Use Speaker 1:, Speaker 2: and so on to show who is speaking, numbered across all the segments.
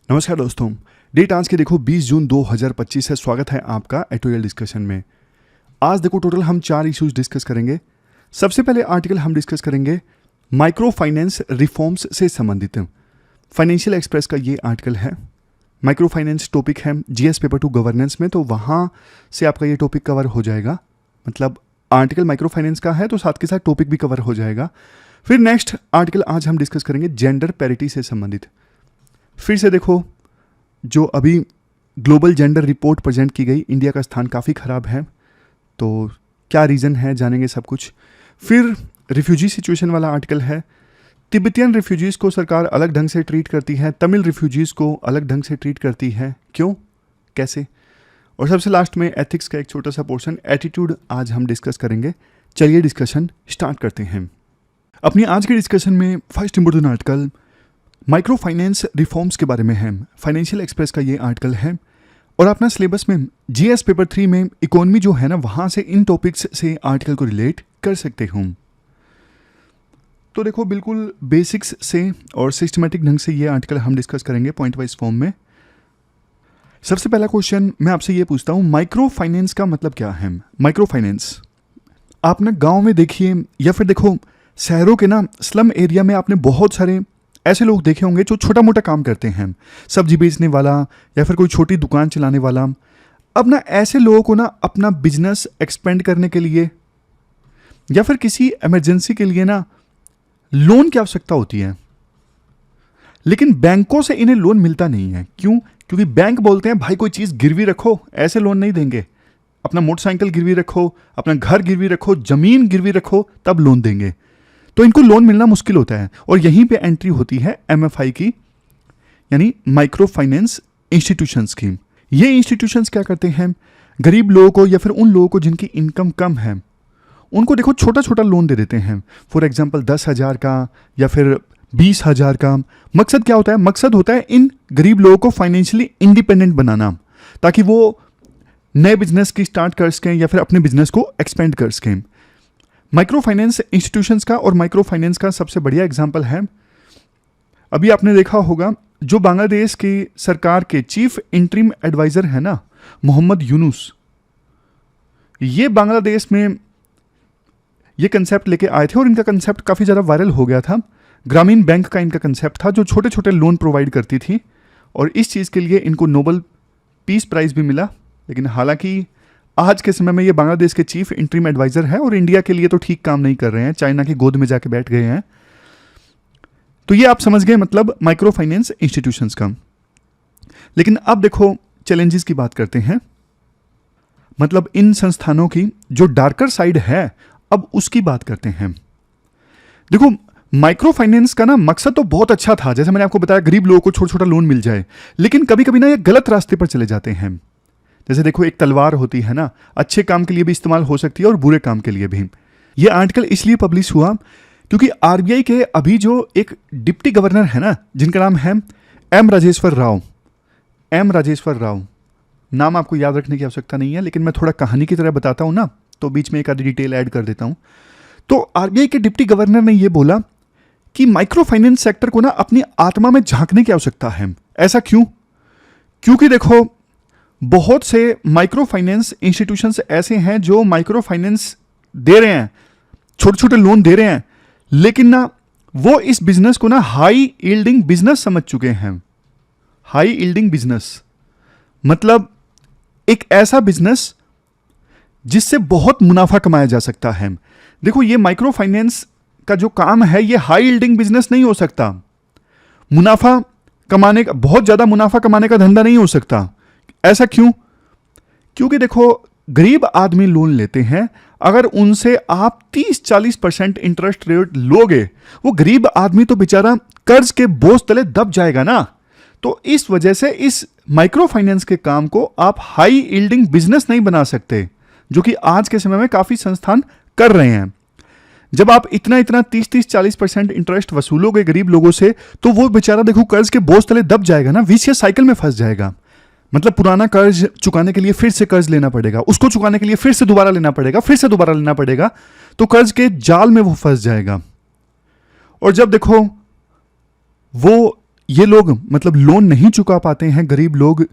Speaker 1: नमस्कार दोस्तों, डेट आज के देखो 20 जून 2025 है। स्वागत है आपका एटोरियल डिस्कशन में। आज देखो टोटल हम 4 इश्यूज डिस्कस करेंगे। सबसे पहले आर्टिकल हम डिस्कस करेंगे माइक्रो फाइनेंस रिफॉर्म्स से संबंधित। फाइनेंशियल एक्सप्रेस का ये आर्टिकल है। माइक्रो फाइनेंस टॉपिक है जीएस पेपर 2 गवर्नेंस में, तो वहाँ से आपका ये टॉपिक कवर हो जाएगा। मतलब आर्टिकल माइक्रो फाइनेंस का है तो साथ के साथ टॉपिक भी कवर हो जाएगा। फिर नेक्स्ट आर्टिकल आज हम डिस्कस करेंगे जेंडर पैरिटी से संबंधित। फिर से देखो, जो अभी ग्लोबल जेंडर रिपोर्ट प्रेजेंट की गई, इंडिया का स्थान काफ़ी ख़राब है, तो क्या रीज़न है जानेंगे सब कुछ। फिर रिफ्यूजी सिचुएशन वाला आर्टिकल है। तिब्बतियन रिफ्यूजीज़ को सरकार अलग ढंग से ट्रीट करती है, तमिल रिफ्यूजीज़ को अलग ढंग से ट्रीट करती है, क्यों, कैसे। और सबसे लास्ट में एथिक्स का एक छोटा सा पोर्शन, एटीट्यूड, आज हम डिस्कस करेंगे। चलिए डिस्कशन स्टार्ट करते हैं। अपनी आज के डिस्कशन में first important article micro finance reforms के बारे में है। फाइनेंशियल एक्सप्रेस का ये आर्टिकल है और अपना सिलेबस में जीएस पेपर 3 में इकोनॉमी जो है ना, वहाँ से इन टॉपिक्स से आर्टिकल को रिलेट कर सकते हूँ। तो देखो, बिल्कुल बेसिक्स से और सिस्टमेटिक ढंग से ये आर्टिकल हम डिस्कस करेंगे पॉइंट वाइज फॉर्म में। सबसे पहला क्वेश्चन मैं आपसे ये पूछता हूँ, माइक्रो फाइनेंस का मतलब क्या है। माइक्रो फाइनेंस आप ना गाँव में देखिए, या फिर देखो शहरों के ना स्लम एरिया में आपने बहुत सारे ऐसे लोग देखे होंगे जो छोटा मोटा काम करते हैं, सब्जी बेचने वाला या फिर कोई छोटी दुकान चलाने वाला। अब ना ऐसे लोगों को ना अपना बिजनेस एक्सपेंड करने के लिए या फिर किसी इमरजेंसी के लिए ना लोन की आवश्यकता होती है, लेकिन बैंकों से इन्हें लोन मिलता नहीं है। क्यों? क्योंकि बैंक बोलते हैं भाई कोई चीज़ गिरवी रखो, ऐसे लोन नहीं देंगे। अपना मोटरसाइकिल गिरवी रखो, अपना घर गिरवी रखो, ज़मीन गिरवी रखो, तब लोन देंगे। तो इनको लोन मिलना मुश्किल होता है और यहीं पे एंट्री होती है एमएफआई की, यानी माइक्रो फाइनेंस इंस्टीट्यूशंस की। ये इंस्टीट्यूशंस क्या करते हैं, गरीब लोगों को या फिर उन लोगों को जिनकी इनकम कम है, उनको देखो छोटा छोटा लोन दे देते हैं। फॉर एग्जांपल 10,000 का या फिर 20,000 का। मकसद क्या होता है? मकसद होता है इन गरीब लोगों को फाइनेंशियली इंडिपेंडेंट बनाना, ताकि वो नए बिजनेस की स्टार्ट कर सकें या फिर अपने बिजनेस को एक्सपेंड कर सकें। माइक्रो फाइनेंस इंस्टीट्यूशंस का और माइक्रो फाइनेंस का सबसे बढ़िया एग्जांपल है, अभी आपने देखा होगा, जो बांग्लादेश की सरकार के चीफ इंटरिम एडवाइजर है ना, मोहम्मद यूनुस, ये बांग्लादेश में ये कंसेप्ट लेके आए थे और इनका कंसेप्ट काफ़ी ज़्यादा वायरल हो गया था। ग्रामीण बैंक का इनका कंसेप्ट था, जो छोटे छोटे लोन प्रोवाइड करती थी, और इस चीज़ के लिए इनको नोबेल पीस प्राइज़ भी मिला। लेकिन हालांकि आज के समय में ये बांग्लादेश के चीफ इंटरिम एडवाइजर है और इंडिया के लिए तो ठीक काम नहीं कर रहे हैं, चाइना की गोद में जाके बैठ गए हैं। तो ये आप समझ गए मतलब माइक्रो फाइनेंस इंस्टीट्यूशंस का। लेकिन अब देखो चैलेंजेस की बात करते हैं, मतलब इन संस्थानों की जो डार्कर साइड है, अब उसकी बात करते हैं। देखो, माइक्रो फाइनेंस का ना मकसद तो बहुत अच्छा था, जैसे मैंने आपको बताया, गरीब लोगों को छोटा छोटा लोन मिल जाए, लेकिन कभी कभी ना ये गलत रास्ते पर चले जाते हैं। जैसे देखो, एक तलवार होती है ना, अच्छे काम के लिए भी इस्तेमाल हो सकती है और बुरे काम के लिए भी। ये आर्टिकल इसलिए पब्लिश हुआ क्योंकि आरबीआई के अभी जो एक डिप्टी गवर्नर है ना, जिनका नाम है एम राजेश्वर राव। एम राजेश्वर राव नाम आपको याद रखने की आवश्यकता नहीं है, लेकिन मैं थोड़ा कहानी की तरह बताता हूँ ना, तो बीच में एक आधी डिटेल ऐड कर देता हूँ। तो आरबीआई के डिप्टी गवर्नर ने यह बोला कि माइक्रो फाइनेंस सेक्टर को ना अपनी आत्मा में झांकने की आवश्यकता है। ऐसा क्यों? क्योंकि देखो, बहुत से माइक्रो फाइनेंस इंस्टीट्यूशंस ऐसे हैं जो माइक्रो फाइनेंस दे रहे हैं, छोटे छोटे लोन दे रहे हैं, लेकिन ना वो इस बिजनेस को ना हाई यील्डिंग बिजनेस समझ चुके हैं। हाई यील्डिंग बिजनेस मतलब एक ऐसा बिजनेस जिससे बहुत मुनाफा कमाया जा सकता है। देखो, ये माइक्रो फाइनेंस का जो काम है, ये हाई यील्डिंग बिजनेस नहीं हो सकता। मुनाफा कमाने का, बहुत ज्यादा मुनाफा कमाने का धंधा नहीं हो सकता। ऐसा क्यों? क्योंकि देखो, गरीब आदमी लोन लेते हैं, अगर उनसे आप 30-40% इंटरेस्ट रेट लोगे, वो गरीब आदमी तो बेचारा कर्ज के बोझ तले दब जाएगा ना। तो इस वजह से इस माइक्रो फाइनेंस के काम को आप हाई यील्डिंग बिजनेस नहीं बना सकते, जो कि आज के समय में काफी संस्थान कर रहे हैं। जब आप इतना 30-40% इंटरेस्ट वसूलोगे गरीब लोगों से, तो वो बेचारा देखो कर्ज के बोझ तले दब जाएगा ना, विशियस साइकिल में फंस जाएगा। मतलब पुराना कर्ज चुकाने के लिए फिर से कर्ज लेना पड़ेगा, उसको चुकाने के लिए फिर से दोबारा लेना पड़ेगा, फिर से दोबारा लेना पड़ेगा, तो कर्ज के जाल में वो फंस जाएगा। और जब देखो वो ये लोग मतलब लोन नहीं चुका पाते हैं, गरीब लोग,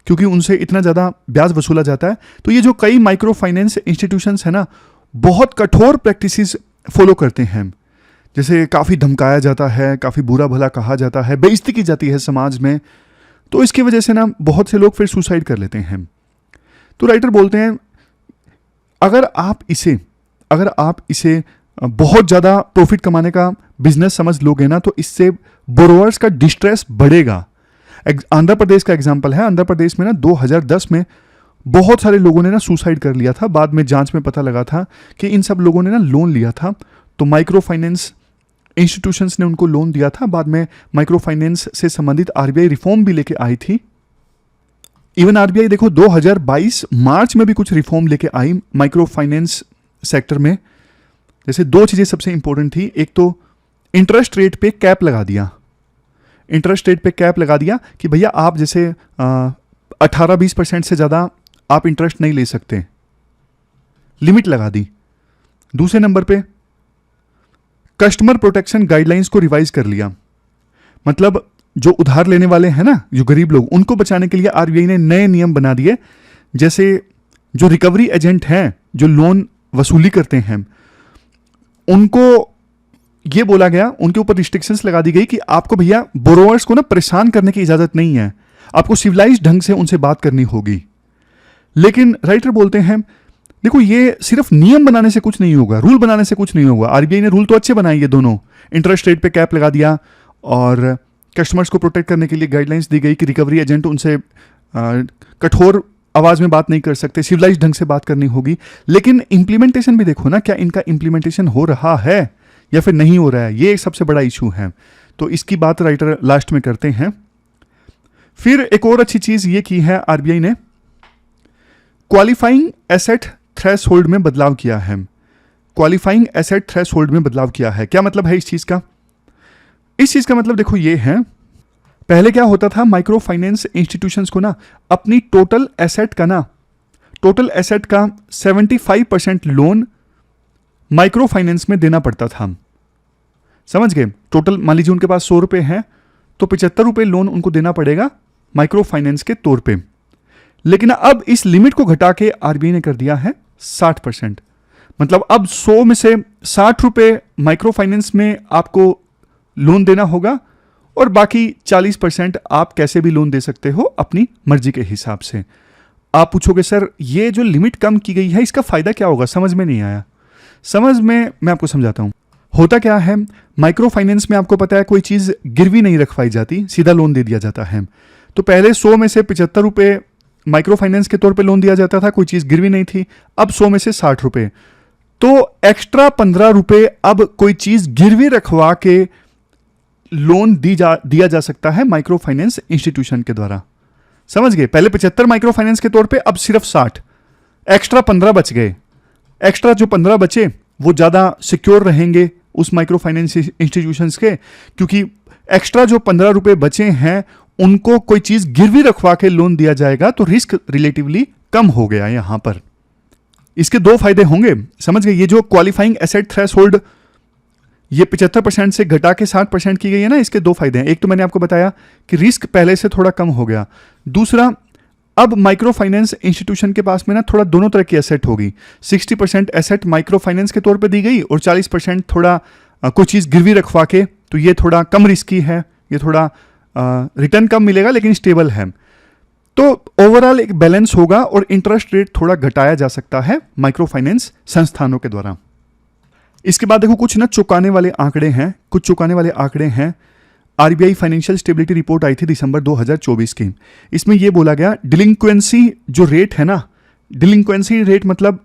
Speaker 1: क्योंकि उनसे इतना ज़्यादा ब्याज वसूला जाता है। तो ये जो कई माइक्रो फाइनेंस इंस्टीट्यूशंस है ना, बहुत कठोर प्रैक्टिसेस फॉलो करते हैं। जैसे काफ़ी धमकाया जाता है, काफ़ी बुरा भला कहा जाता है, बेइज्जती की जाती है समाज में। तो इसकी वजह से ना बहुत से लोग फिर सुसाइड कर लेते हैं। तो राइटर बोलते हैं अगर आप इसे बहुत ज़्यादा प्रॉफिट कमाने का बिजनेस समझ लोगे ना, तो इससे बोरोअर्स का डिस्ट्रेस बढ़ेगा। आंध्र प्रदेश का एग्जाम्पल है। आंध्र प्रदेश में ना 2010 में बहुत सारे लोगों ने ना सुसाइड कर लिया था। बाद में जांच में पता लगा था कि इन सब लोगों ने ना लोन लिया था, तो माइक्रो फाइनेंस इंस्टीट्यूशंस ने उनको लोन दिया था। बाद में माइक्रो फाइनेंस से संबंधित आरबीआई रिफॉर्म भी लेके आई थी। इवन आरबीआई देखो 2022 मार्च में भी कुछ रिफॉर्म लेके आई माइक्रो फाइनेंस सेक्टर में। जैसे दो चीज़ें सबसे इंपॉर्टेंट थी, एक तो इंटरेस्ट रेट पे कैप लगा दिया। इंटरेस्ट रेट पे कैप लगा दिया कि भैया आप जैसे 18-20% से ज़्यादा आप इंटरेस्ट नहीं ले सकते, लिमिट लगा दी। दूसरे नंबर पे कस्टमर प्रोटेक्शन गाइडलाइंस को रिवाइज कर लिया। मतलब जो उधार लेने वाले हैं ना, जो गरीब लोग, उनको बचाने के लिए आरबीआई ने नए नियम बना दिए। जैसे जो रिकवरी एजेंट हैं, जो लोन वसूली करते हैं, उनको ये बोला गया, उनके ऊपर रिस्ट्रिक्शंस लगा दी गई कि आपको भैया बोरोअर्स को ना परेशान करने की इजाजत नहीं है, आपको सिविलाइज्ड ढंग से उनसे बात करनी होगी। लेकिन राइटर बोलते हैं देखो ये सिर्फ नियम बनाने से कुछ नहीं होगा, रूल बनाने से कुछ नहीं होगा। आरबीआई ने रूल तो अच्छे बनाए ये दोनों, इंटरेस्ट रेट पे कैप लगा दिया और कस्टमर्स को प्रोटेक्ट करने के लिए गाइडलाइंस दी गई कि रिकवरी एजेंट उनसे कठोर आवाज में बात नहीं कर सकते, सिविलाइज्ड ढंग से बात करनी होगी। लेकिन इंप्लीमेंटेशन भी देखो ना, क्या इनका इंप्लीमेंटेशन हो रहा है या फिर नहीं हो रहा है, ये एक सबसे बड़ा इशू है। तो इसकी बात राइटर लास्ट में करते हैं। फिर एक और अच्छी चीज ये की है आरबीआई ने, क्वालिफाइंग एसेट थ्रेशोल्ड में बदलाव किया है। क्वालिफाइंग एसेट थ्रेशोल्ड में बदलाव किया है। क्या मतलब है इस चीज का? इस चीज का मतलब देखो ये है, पहले क्या होता था, माइक्रो फाइनेंस इंस्टीट्यूशंस को ना अपनी टोटल एसेट का 75% लोन माइक्रो फाइनेंस में देना पड़ता था। समझ गए? टोटल मान लीजिए उनके पास 100 रुपए हैं, तो 75 रुपए लोन उनको देना पड़ेगा माइक्रो फाइनेंस के तौर पे। लेकिन अब इस लिमिट को घटा के आरबीआई ने कर दिया है 60%। मतलब अब 100 में से 60 रुपए माइक्रो फाइनेंस में आपको लोन देना होगा और बाकी 40% आप कैसे भी लोन दे सकते हो अपनी मर्जी के हिसाब से। आप पूछोगे सर ये जो लिमिट कम की गई है इसका फायदा क्या होगा? समझ में नहीं आया। समझ में मैं आपको समझाता हूं। होता क्या है, माइक्रो फाइनेंस में आपको पता है कोई चीज गिरवी नहीं रखवाई जाती, सीधा लोन दे दिया जाता है। तो पहले 100 में से 75 रुपए माइक्रो फाइनेंस के तौर पे लोन दिया जाता था, कोई चीज गिरवी नहीं थी। अब 100 में से 60 रुपए, तो एक्स्ट्रा 15 रुपए अब कोई चीज गिरवी रखवा के लोन दिया जा सकता है माइक्रो फाइनेंस इंस्टीट्यूशन के द्वारा। समझ गए? पहले 75 माइक्रो फाइनेंस के तौर पे, अब सिर्फ 60, एक्स्ट्रा 15 बच गए। एक्स्ट्रा जो 15 बचे वो ज्यादा सिक्योर रहेंगे उस माइक्रो फाइनेंस इंस्टीट्यूशंस के, क्योंकि एक्स्ट्रा जो 15 रुपए बचे हैं उनको कोई चीज गिरवी रखवा के लोन दिया जाएगा, तो रिस्क रिलेटिवली कम हो गया यहां पर। इसके दो फायदे होंगे, समझ गए? ये जो क्वालिफाइंग एसेट थ्रेशोल्ड ये 75% से घटा के 60% की गई है ना, इसके दो फायदे हैं। एक तो मैंने आपको बताया कि रिस्क पहले से थोड़ा कम हो गया। दूसरा, अब माइक्रो फाइनेंस इंस्टीट्यूशन के पास में ना थोड़ा दोनों तरह की एसेट होगी। 60% एसेट माइक्रो फाइनेंस के तौर पे दी गई और 40% थोड़ा कोई चीज़ गिरवी रखवा के, तो ये थोड़ा कम रिस्की है, ये थोड़ा रिटर्न कम मिलेगा लेकिन स्टेबल है। तो ओवरऑल एक बैलेंस होगा और इंटरेस्ट रेट थोड़ा घटाया जा सकता है माइक्रो फाइनेंस संस्थानों के द्वारा। इसके बाद देखो कुछ ना चुकाने वाले आंकड़े हैं। आरबीआई फाइनेंशियल स्टेबिलिटी रिपोर्ट आई थी दिसंबर 2024 की। इसमें यह बोला गया डिलिंक्वेंसी जो रेट है ना, डिलिंक्वेंसी रेट मतलब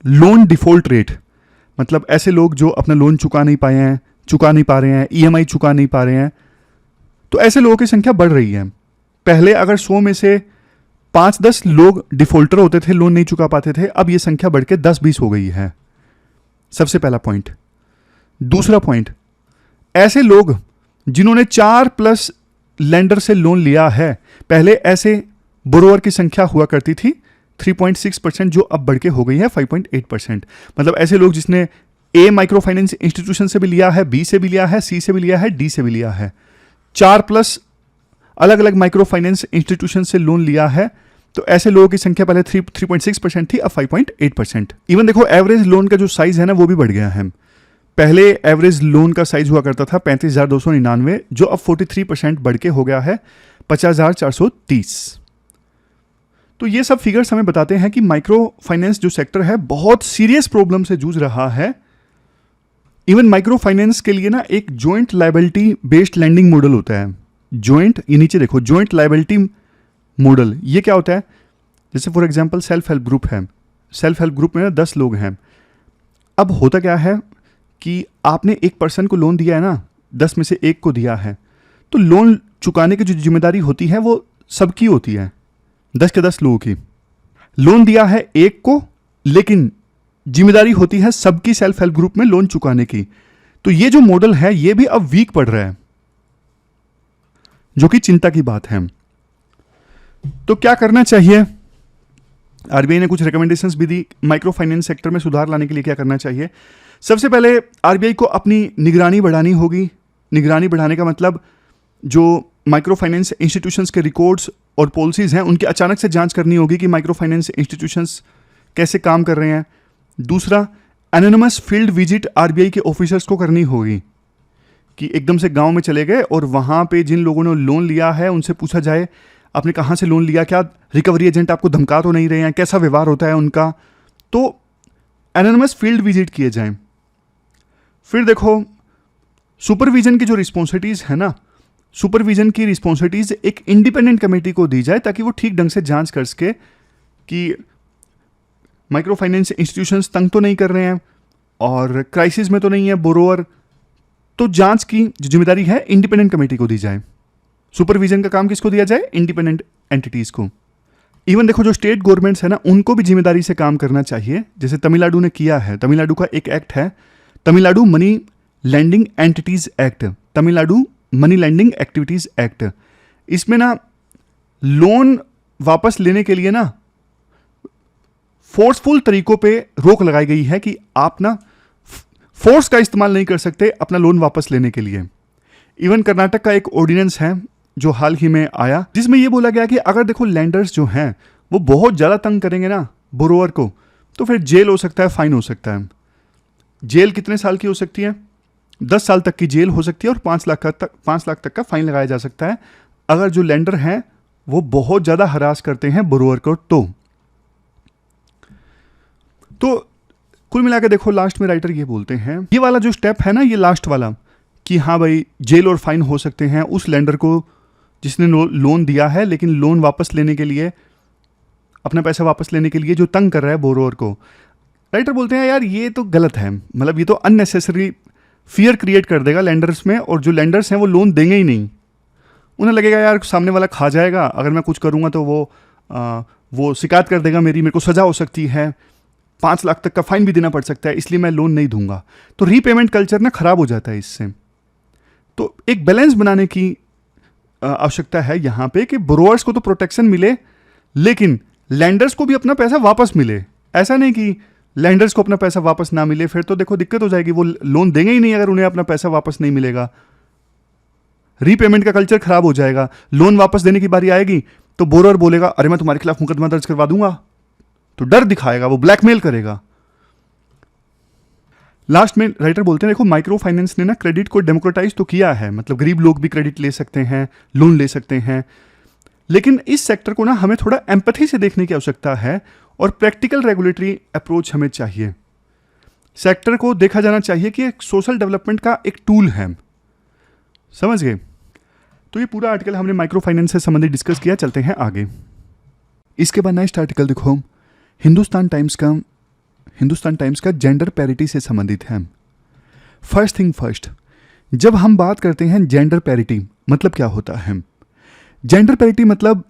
Speaker 1: लोन डिफॉल्ट रेट, मतलब ऐसे लोग जो अपना लोन चुका नहीं पा रहे हैं, ईएमआई चुका नहीं पा रहे हैं, तो ऐसे लोगों की संख्या बढ़ रही है। पहले अगर 100 में से 5-10 लोग डिफॉल्टर होते थे, लोन नहीं चुका पाते थे, अब यह संख्या बढ़ के 10-20 हो गई है। सबसे पहला पॉइंट। दूसरा पॉइंट, ऐसे लोग जिन्होंने 4+ लेंडर से लोन लिया है, पहले ऐसे बोरोवर की संख्या हुआ करती थी 3.6%, जो अब बढ़ के हो गई है 5.8%। मतलब ऐसे लोग जिसने ए माइक्रो फाइनेंस इंस्टीट्यूशन से भी लिया है, बी से भी लिया है, सी से भी लिया है, डी से भी लिया है, 4+ अलग अलग माइक्रो फाइनेंस इंस्टीट्यूशन से लोन लिया है, तो ऐसे लोगों की संख्या पहले 3.6% थी, अब 5.8%। इवन देखो एवरेज लोन का जो साइज है ना वो भी बढ़ गया है। पहले एवरेज लोन का साइज हुआ करता था 35,299, जो अब 43% बढ़ के हो गया है 50,430। तो ये सब फिगर्स हमें बताते हैं कि माइक्रो फाइनेंस जो सेक्टर है बहुत सीरियस प्रॉब्लम से जूझ रहा है। इवन माइक्रो फाइनेंस के लिए ना एक joint liability based lending model होता है। जॉइंट, ये नीचे देखो, जॉइंट लायबिलिटी मॉडल, ये क्या होता है? जैसे for example self help group है, सेल्फ हेल्प ग्रुप में ना 10 लोग हैं। अब होता क्या है कि आपने एक पर्सन को लोन दिया है ना, 10 में से एक को दिया है, तो लोन चुकाने की जो जिम्मेदारी होती है वो सबकी होती है, 10 के 10 लोगों की। लोन दिया है एक को, लेकिन जिम्मेदारी होती है सबकी सेल्फ हेल्प ग्रुप में लोन चुकाने की। तो ये जो मॉडल है ये भी अब वीक पड़ रहा है, जो कि चिंता की बात है। तो क्या करना चाहिए? आरबीआई ने कुछ रिकमेंडेशंस भी दी माइक्रो फाइनेंस सेक्टर में सुधार लाने के लिए। क्या करना चाहिए? सबसे पहले आरबीआई को अपनी निगरानी बढ़ानी होगी। निगरानी बढ़ाने का मतलब जो माइक्रो फाइनेंस इंस्टीट्यूशंस के रिकॉर्ड्स और पॉलिसीज हैं उनकी अचानक से जांच करनी होगी कि माइक्रो फाइनेंस इंस्टीट्यूशंस कैसे काम कर रहे हैं। दूसरा, एनोनिमस फील्ड विजिट आरबीआई के ऑफिसर्स को करनी होगी कि एकदम से गांव में चले गए और वहां पे जिन लोगों ने लोन लिया है उनसे पूछा जाए आपने कहाँ से लोन लिया, क्या रिकवरी एजेंट आपको धमका तो नहीं रहे हैं, कैसा व्यवहार होता है उनका। तो एनोनिमस फील्ड विजिट किए जाएं। फिर देखो सुपरविजन की जो रिस्पॉन्सिबिलिटीज है ना, सुपरविजन की रिस्पॉन्सिबिलिटीज एक इंडिपेंडेंट कमेटी को दी जाए ताकि वो ठीक ढंग से जांच कर सके कि माइक्रो फाइनेंस इंस्टीट्यूशंस तंग तो नहीं कर रहे हैं और क्राइसिस में तो नहीं है बोरोवर। तो जांच की जो जिम्मेदारी है इंडिपेंडेंट कमेटी को दी जाए। सुपरविजन का काम किसको दिया जाए? इंडिपेंडेंट एंटिटीज को। इवन देखो जो स्टेट गवर्नमेंट्स है ना उनको भी जिम्मेदारी से काम करना चाहिए, जैसे तमिलनाडु ने किया है। तमिलनाडु का एक एक्ट है, Tamil Nadu money lending entities act, Tamil Nadu money lending activities act. इसमें ना लोन वापस लेने के लिए ना फोर्सफुल तरीकों पे रोक लगाई गई है कि आप ना फोर्स का इस्तेमाल नहीं कर सकते अपना लोन वापस लेने के लिए। इवन कर्नाटक का एक ऑर्डिनेंस है जो हाल ही में आया, जिसमें यह बोला गया कि अगर देखो लैंडर्स जो हैं वो बहुत ज़्यादा तंग करेंगे ना बोरोवर को, तो फिर जेल हो सकता है, फाइन हो सकता है। जेल कितने साल की हो सकती है? 10 साल तक की जेल हो सकती है और 5 लाख तक का फाइन लगाया जा सकता है अगर जो लैंडर हैं वो बहुत ज़्यादा हरास करते हैं बोरोवर को। तो कुल मिला के देखो लास्ट में राइटर ये बोलते हैं, ये वाला जो स्टेप है ना, ये लास्ट वाला, कि हाँ भाई जेल और फाइन हो सकते हैं उस लैंडर को जिसने लोन दिया है, लेकिन लोन वापस लेने के लिए, अपना पैसा वापस लेने के लिए जो तंग कर रहा है बोरोवर को। राइटर बोलते हैं यार ये तो गलत है, मतलब ये तो अननेसेसरी फियर क्रिएट कर देगा लैंडर्स में, और जो लैंडर्स हैं वो लोन देंगे ही नहीं। उन्हें लगेगा यार सामने वाला खा जाएगा, अगर मैं कुछ करूँगा तो वो शिकायत कर देगा मेरी, मेरे को सज़ा हो सकती है, 5 लाख तक का फाइन भी देना पड़ सकता है, इसलिए मैं लोन नहीं दूंगा। तो रीपेमेंट कल्चर ना खराब हो जाता है इससे। तो एक बैलेंस बनाने की आवश्यकता है यहाँ पे कि बोरोवर्स को तो प्रोटेक्शन मिले लेकिन लैंडर्स को भी अपना पैसा वापस मिले। ऐसा नहीं कि लैंडर्स को अपना पैसा वापस ना मिले, फिर तो देखो दिक्कत हो जाएगी, वो लोन देंगे ही नहीं अगर उन्हें अपना पैसा वापस नहीं मिलेगा। रीपेमेंट का कल्चर खराब हो जाएगा। लोन वापस देने की बारी आएगी तो बोरोवर बोलेगा अरे मैं तुम्हारे खिलाफ मुकदमा दर्ज करवा दूंगा, तो डर दिखाएगा, वो ब्लैकमेल करेगा। लास्ट में राइटर बोलते हैं देखो माइक्रो फाइनेंस ने ना क्रेडिट को डेमोक्रेटाइज तो किया है, मतलब गरीब लोग भी क्रेडिट ले सकते हैं, लोन ले सकते हैं, लेकिन इस सेक्टर को ना हमें थोड़ा एम्पैथी से देखने की आवश्यकता है और प्रैक्टिकल रेगुलेटरी अप्रोच हमें चाहिए। सेक्टर को देखा जाना चाहिए कि एक सोशल डेवलपमेंट का एक टूल है। समझ गए? तो ये पूरा आर्टिकल हमने माइक्रो फाइनेंस से संबंधित डिस्कस किया। चलते हैं आगे। इसके बाद नेक्स्ट आर्टिकल देखो हिंदुस्तान टाइम्स का जेंडर पैरिटी से संबंधित है। फर्स्ट थिंग फर्स्ट, जब हम बात करते हैं जेंडर पैरिटी मतलब क्या होता है? जेंडर पैरिटी मतलब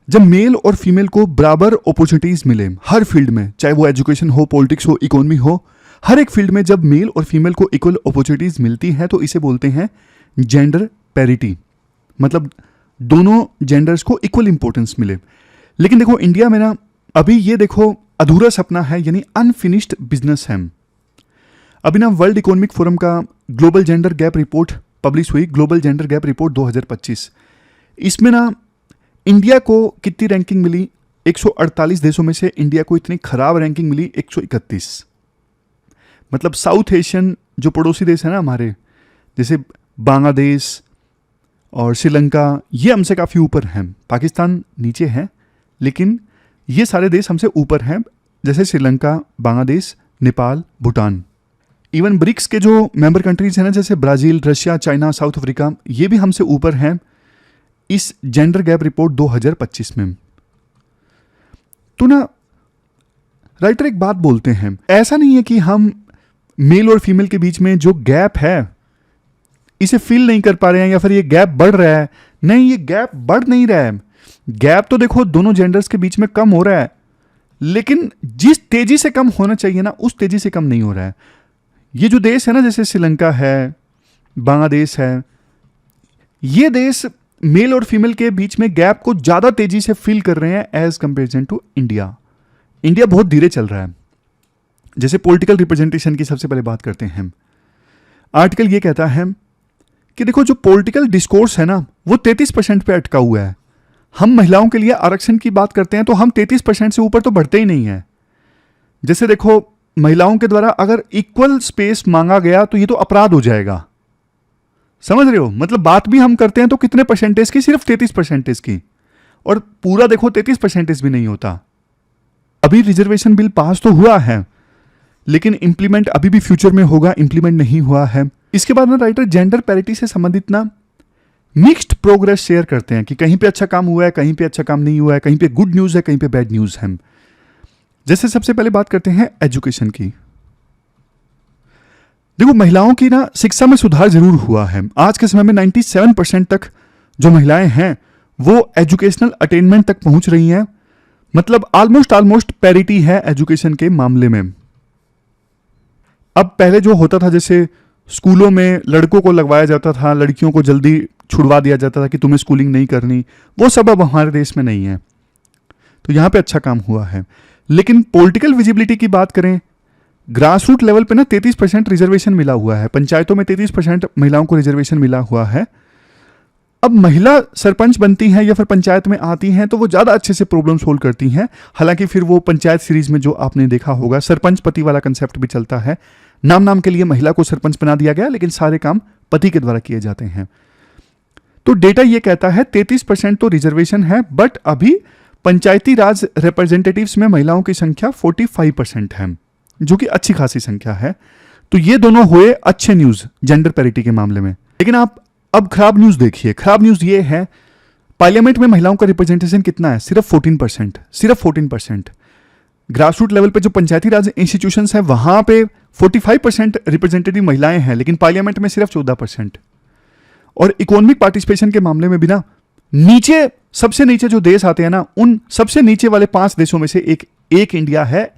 Speaker 1: जब मेल और फीमेल को बराबर अपॉर्चुनिटीज मिले हर फील्ड में, चाहे वो एजुकेशन हो, पॉलिटिक्स हो, इकोनॉमी हो, हर एक फील्ड में जब मेल और फीमेल को इक्वल अपॉर्चुनिटीज मिलती हैं तो इसे बोलते हैं जेंडर पैरिटी। मतलब दोनों जेंडर्स को इक्वल इंपॉर्टेंस मिले। लेकिन देखो इंडिया में ना अभी ये देखो अधूरा सपना है, यानी अनफिनिश्ड बिजनेस है। अभी ना वर्ल्ड इकोनॉमिक फोरम का global gender gap report publish हुई ग्लोबल जेंडर गैप रिपोर्ट 2025। इसमें ना इंडिया को कितनी रैंकिंग मिली? 148 देशों में से इंडिया को इतनी खराब रैंकिंग मिली 131। मतलब साउथ एशियन जो पड़ोसी देश है ना हमारे, जैसे बांग्लादेश और श्रीलंका, ये हमसे काफ़ी ऊपर हैं। पाकिस्तान नीचे है, लेकिन ये सारे देश हमसे ऊपर हैं, जैसे श्रीलंका, बांग्लादेश, नेपाल, भूटान। इवन ब्रिक्स के जो मेंबर कंट्रीज हैं ना, जैसे Brazil, Russia, China, south Africa, ये भी हमसे ऊपर हैं इस जेंडर गैप रिपोर्ट 2025 में। तो ना राइटर एक बात बोलते हैं, ऐसा नहीं है कि हम मेल और फीमेल के बीच में जो गैप है इसे फिल नहीं कर पा रहे हैं या फिर ये गैप बढ़ रहा है। नहीं, ये गैप बढ़ नहीं रहा है। गैप तो देखो दोनों जेंडर्स के बीच में कम हो रहा है, लेकिन जिस तेजी से कम होना चाहिए ना, उस तेजी से कम नहीं हो रहा है। ये जो देश है ना, जैसे श्रीलंका है, बांग्लादेश है, ये देश मेल और फीमेल के बीच में गैप को ज़्यादा तेजी से फिल कर रहे हैं as comparison to India. India बहुत धीरे चल रहा है। जैसे पॉलिटिकल रिप्रेजेंटेशन की सबसे पहले बात करते हैं हम। आर्टिकल ये कहता है कि देखो जो पॉलिटिकल डिस्कोर्स है ना, वो 33% पे अटका हुआ है। हम महिलाओं के लिए आरक्षण की बात करते हैं तो हम 33% से ऊपर तो बढ़ते ही नहीं है। जैसे देखो, महिलाओं के द्वारा अगर इक्वल स्पेस मांगा गया तो ये तो अपराध हो जाएगा। समझ रहे हो? मतलब बात भी हम करते हैं तो कितने परसेंटेज की? सिर्फ 33% की। और पूरा देखो 33% भी नहीं होता। अभी रिजर्वेशन बिल पास तो हुआ है, लेकिन इंप्लीमेंट अभी भी फ्यूचर में होगा, इंप्लीमेंट नहीं हुआ है। इसके बाद ना राइटर जेंडर पैरिटी से संबंधित ना मिक्स्ड प्रोग्रेस शेयर करते हैं कि कहीं पे अच्छा काम हुआ है, कहीं पे अच्छा काम नहीं हुआ है, कहीं पे गुड न्यूज़ है, कहीं पे बैड न्यूज़ है। जैसे सबसे पहले बात करते हैं एजुकेशन की। देखो, महिलाओं की ना शिक्षा में सुधार जरूर हुआ है। आज के समय में 97% तक जो महिलाएं हैं वो एजुकेशनल अटेनमेंट तक पहुंच रही हैं। मतलब ऑलमोस्ट पैरिटी है एजुकेशन के मामले में। अब पहले जो होता था, जैसे स्कूलों में लड़कों को लगवाया जाता था, लड़कियों को जल्दी छुड़वा दिया जाता था कि तुम्हें स्कूलिंग नहीं करनी, वो सब अब हमारे देश में नहीं है। तो यहाँ पे अच्छा काम हुआ है। लेकिन पॉलिटिकल विजिबिलिटी की बात करें, ग्रास रूट लेवल पे ना 33% रिजर्वेशन मिला हुआ है। पंचायतों में 33% महिलाओं को रिजर्वेशन मिला हुआ है। अब महिला सरपंच बनती हैं या फिर पंचायत में आती हैं तो वो ज़्यादा अच्छे से प्रॉब्लम सोल्व करती हैं। हालांकि फिर वो पंचायत सीरीज में जो आपने देखा होगा, सरपंच पति वाला कंसेप्ट भी चलता है। नाम के लिए महिला को सरपंच बना दिया गया, लेकिन सारे काम पति के द्वारा किए जाते हैं। तो डेटा ये कहता है 33% तो रिजर्वेशन है, बट अभी पंचायती राज रिप्रेजेंटेटिव्स में महिलाओं की संख्या 45% है, जो कि अच्छी खासी संख्या है। तो ये दोनों हुए अच्छे न्यूज जेंडर पैरिटी के मामले में। लेकिन आप अब खराब न्यूज देखिए। खराब न्यूज ये है, पार्लियामेंट में महिलाओं का रिप्रेजेंटेशन कितना है? सिर्फ 14%। सिर्फ 14%। ग्रास रूट लेवल पे जो पंचायती राज इंस्टीट्यूशंस हैं वहां पे 45% रिप्रेजेंटेटिव महिलाएं हैं, लेकिन पार्लियामेंट में सिर्फ 14%। और इकोनॉमिक पार्टिसिपेशन के मामले में भी ना नीचे, सबसे नीचे जो देश आते हैं ना, उन सबसे नीचे वाले 5 देशों में से एक इंडिया है।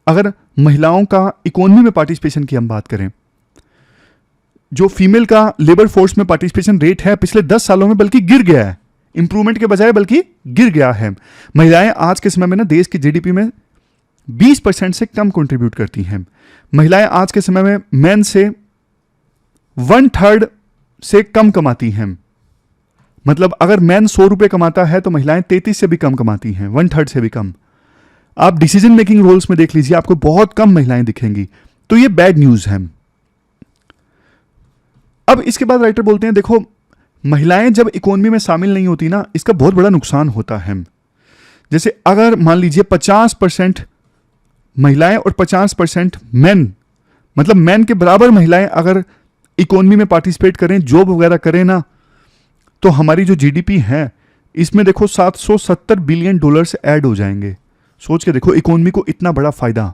Speaker 1: अगर महिलाओं का इकोनॉमी में पार्टिसिपेशन की हम बात करें, जो फीमेल का लेबर फोर्स में पार्टिसिपेशन रेट है पिछले 10 सालों में बल्कि गिर गया है। इंप्रूवमेंट के बजाय बल्कि गिर गया है। महिलाएं आज के समय में ना देश की जीडीपी में 20% से कम कंट्रीब्यूट करती हैं। महिलाएं आज के समय में मैन से 1/3 से कम कमाती हैं। मतलब अगर मैन 100 रुपए कमाता है तो महिलाएं 33 से भी कम कमाती हैं, 1/3 से भी कम। आप डिसीजन मेकिंग रोल्स में देख लीजिए, आपको बहुत कम महिलाएं दिखेंगी। तो ये बैड न्यूज है। अब इसके बाद राइटर बोलते हैं, देखो महिलाएं जब इकोनॉमी में शामिल नहीं होती ना, इसका बहुत बड़ा नुकसान होता है। जैसे अगर मान लीजिए 50% महिलाएं और 50% मैन, मतलब मैन के बराबर महिलाएं अगर इकोनॉमी में पार्टिसिपेट करें, जॉब वगैरह करें ना, तो हमारी जो जीडीपी है इसमें देखो $770 बिलियन ऐड हो जाएंगे। सोच के देखो, इकोनॉमी को इतना बड़ा फायदा।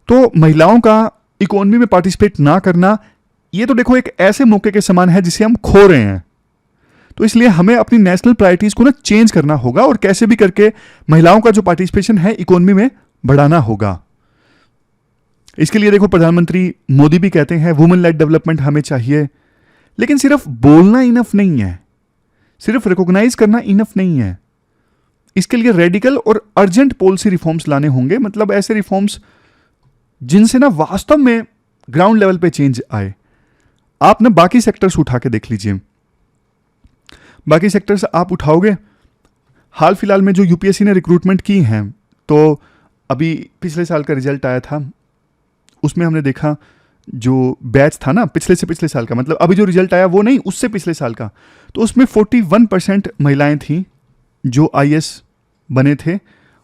Speaker 1: तो महिलाओं का इकोनॉमी में पार्टिसिपेट ना करना, ये तो देखो एक ऐसे मौके के समान है जिसे हम खो रहे हैं। तो इसलिए हमें अपनी नेशनल प्रायोरिटीज को ना चेंज करना होगा और कैसे भी करके महिलाओं का जो पार्टिसिपेशन है इकोनॉमी में बढ़ाना होगा। इसके लिए देखो प्रधानमंत्री मोदी भी कहते हैं वुमेन लेड डेवलपमेंट हमें चाहिए। लेकिन सिर्फ बोलना इनफ नहीं है, सिर्फ रिकॉग्नाइज करना इनफ नहीं है। इसके लिए रेडिकल और अर्जेंट पॉलिसी रिफॉर्म्स लाने होंगे। मतलब ऐसे रिफॉर्म्स जिनसे ना वास्तव में ग्राउंड लेवल पे चेंज आए। आप ना बाकी सेक्टर्स उठा के देख लीजिए, बाकी सेक्टर्स आप उठाओगे, हाल फिलहाल में जो यूपीएससी ने रिक्रूटमेंट की हैं, तो अभी पिछले साल का रिजल्ट आया था, उसमें हमने देखा जो बैच था ना पिछले से पिछले साल का, मतलब अभी जो रिजल्ट आया वो नहीं, उससे पिछले साल का, तो उसमें 41% महिलाएं थीं जो आईएएस बने थे,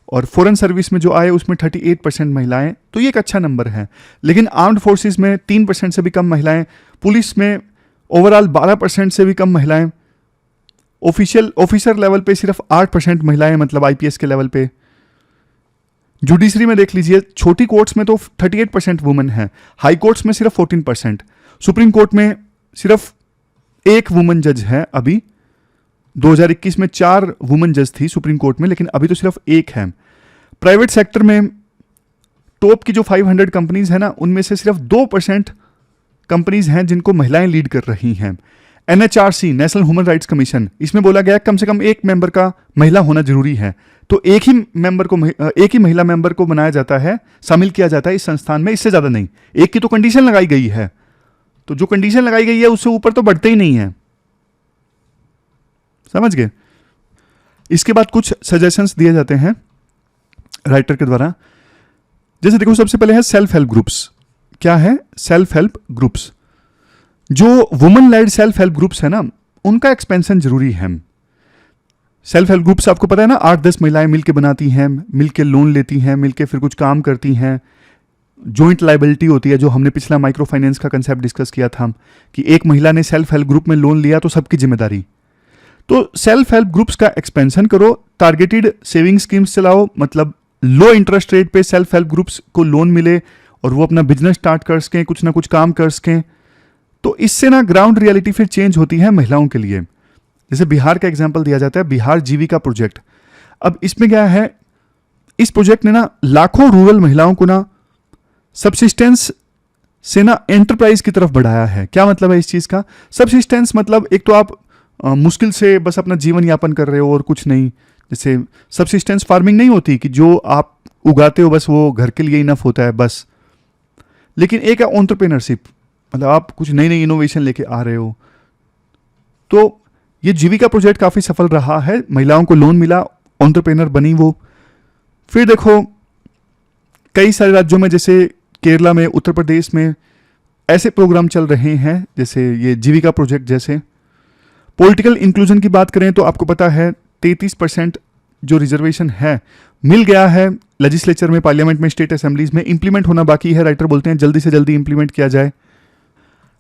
Speaker 1: और फॉरेन सर्विस में जो आए उसमें 38% महिलाएं, तो ये एक अच्छा नंबर है। लेकिन आर्म्ड फोर्सेस में 3% से भी कम महिलाएं, पुलिस में ओवरऑल 12% से भी कम महिलाएं, ऑफिसर लेवल पे सिर्फ 8% महिलाएं, मतलब आईपीएस के लेवल पे। जुडिशरी में देख लीजिए, छोटी कोर्ट्स में तो 38% वुमेन है, हाई कोर्ट्स में सिर्फ 14%, सुप्रीम कोर्ट में सिर्फ एक वुमेन जज है। अभी 2021 में 4 वुमेन जज थी सुप्रीम कोर्ट में, लेकिन अभी तो सिर्फ एक है। प्राइवेट सेक्टर में टॉप की जो 500 कंपनीज है ना, उनमें से सिर्फ 2% कंपनीज हैं जिनको महिलाएं लीड कर रही हैं। NHRC, national human rights commission, इसमें बोला गया कम से कम एक मेंबर का महिला होना जरूरी है, तो एक ही महिला मेंबर को बनाया जाता है, शामिल किया जाता है इस संस्थान में, इससे ज्यादा नहीं। एक की तो कंडीशन लगाई गई है, तो जो कंडीशन लगाई गई है उससे ऊपर तो बढ़ते ही नहीं है, समझ गए। इसके बाद कुछ सजेशंस दिए जाते हैं राइटर के द्वारा, जैसे देखो सबसे पहले है सेल्फ हेल्प ग्रुप्स। क्या है सेल्फ हेल्प ग्रुप्स? जो women lead self help groups है ना, उनका एक्सपेंशन जरूरी है। सेल्फ हेल्प ग्रुप्स आपको पता है ना, 8-10 महिलाएं मिलकर बनाती हैं, मिलकर लोन लेती हैं, मिलकर फिर कुछ काम करती हैं, जॉइंट लाइबिलिटी होती है, जो हमने पिछला माइक्रो फाइनेंस का कंसेप्ट डिस्कस किया था कि एक महिला ने सेल्फ हेल्प ग्रुप में लोन लिया तो सबकी जिम्मेदारी। तो सेल्फ हेल्प ग्रुप्स का एक्सपेंशन करो, टारगेटेड सेविंग स्कीम्स चलाओ, मतलब लो इंटरेस्ट रेट पे सेल्फ हेल्प ग्रुप्स को लोन मिले और वो अपना बिजनेस स्टार्ट कर सकें, कुछ ना कुछ काम कर सकें। तो इससे ना ग्राउंड रियलिटी फिर चेंज होती है महिलाओं के लिए। जैसे बिहार का एग्जाम्पल दिया जाता है, बिहार जीविका प्रोजेक्ट। अब इसमें क्या है, इस प्रोजेक्ट ने ना लाखों रूरल महिलाओं को ना सबसिस्टेंस से ना एंटरप्राइज की तरफ बढ़ाया है। क्या मतलब है इस चीज का? सबसिस्टेंस मतलब एक तो आप मुश्किल से बस अपना जीवन यापन कर रहे हो और कुछ नहीं, जैसे सबसिस्टेंस फार्मिंग नहीं होती कि जो आप उगाते हो बस वो घर के लिए इनफ होता है बस। लेकिन एक है एंटरप्रेन्योरशिप, मतलब आप कुछ नई नई इनोवेशन लेके आ रहे हो। तो ये जीविका प्रोजेक्ट काफी सफल रहा है, महिलाओं को लोन मिला, एंटरप्रेन्योर बनी वो। फिर देखो कई सारे राज्यों में, जैसे केरला में, उत्तर प्रदेश में ऐसे प्रोग्राम चल रहे हैं, जैसे ये जीविका प्रोजेक्ट जैसे। पॉलिटिकल इंक्लूजन की बात करें तो आपको पता है 33% जो रिजर्वेशन है मिल गया है लेजिस्लेचर में, पार्लियामेंट में, स्टेट असेंबलीज में, इंप्लीमेंट होना बाकी है। राइटर बोलते हैं जल्दी से जल्दी इंप्लीमेंट किया जाए।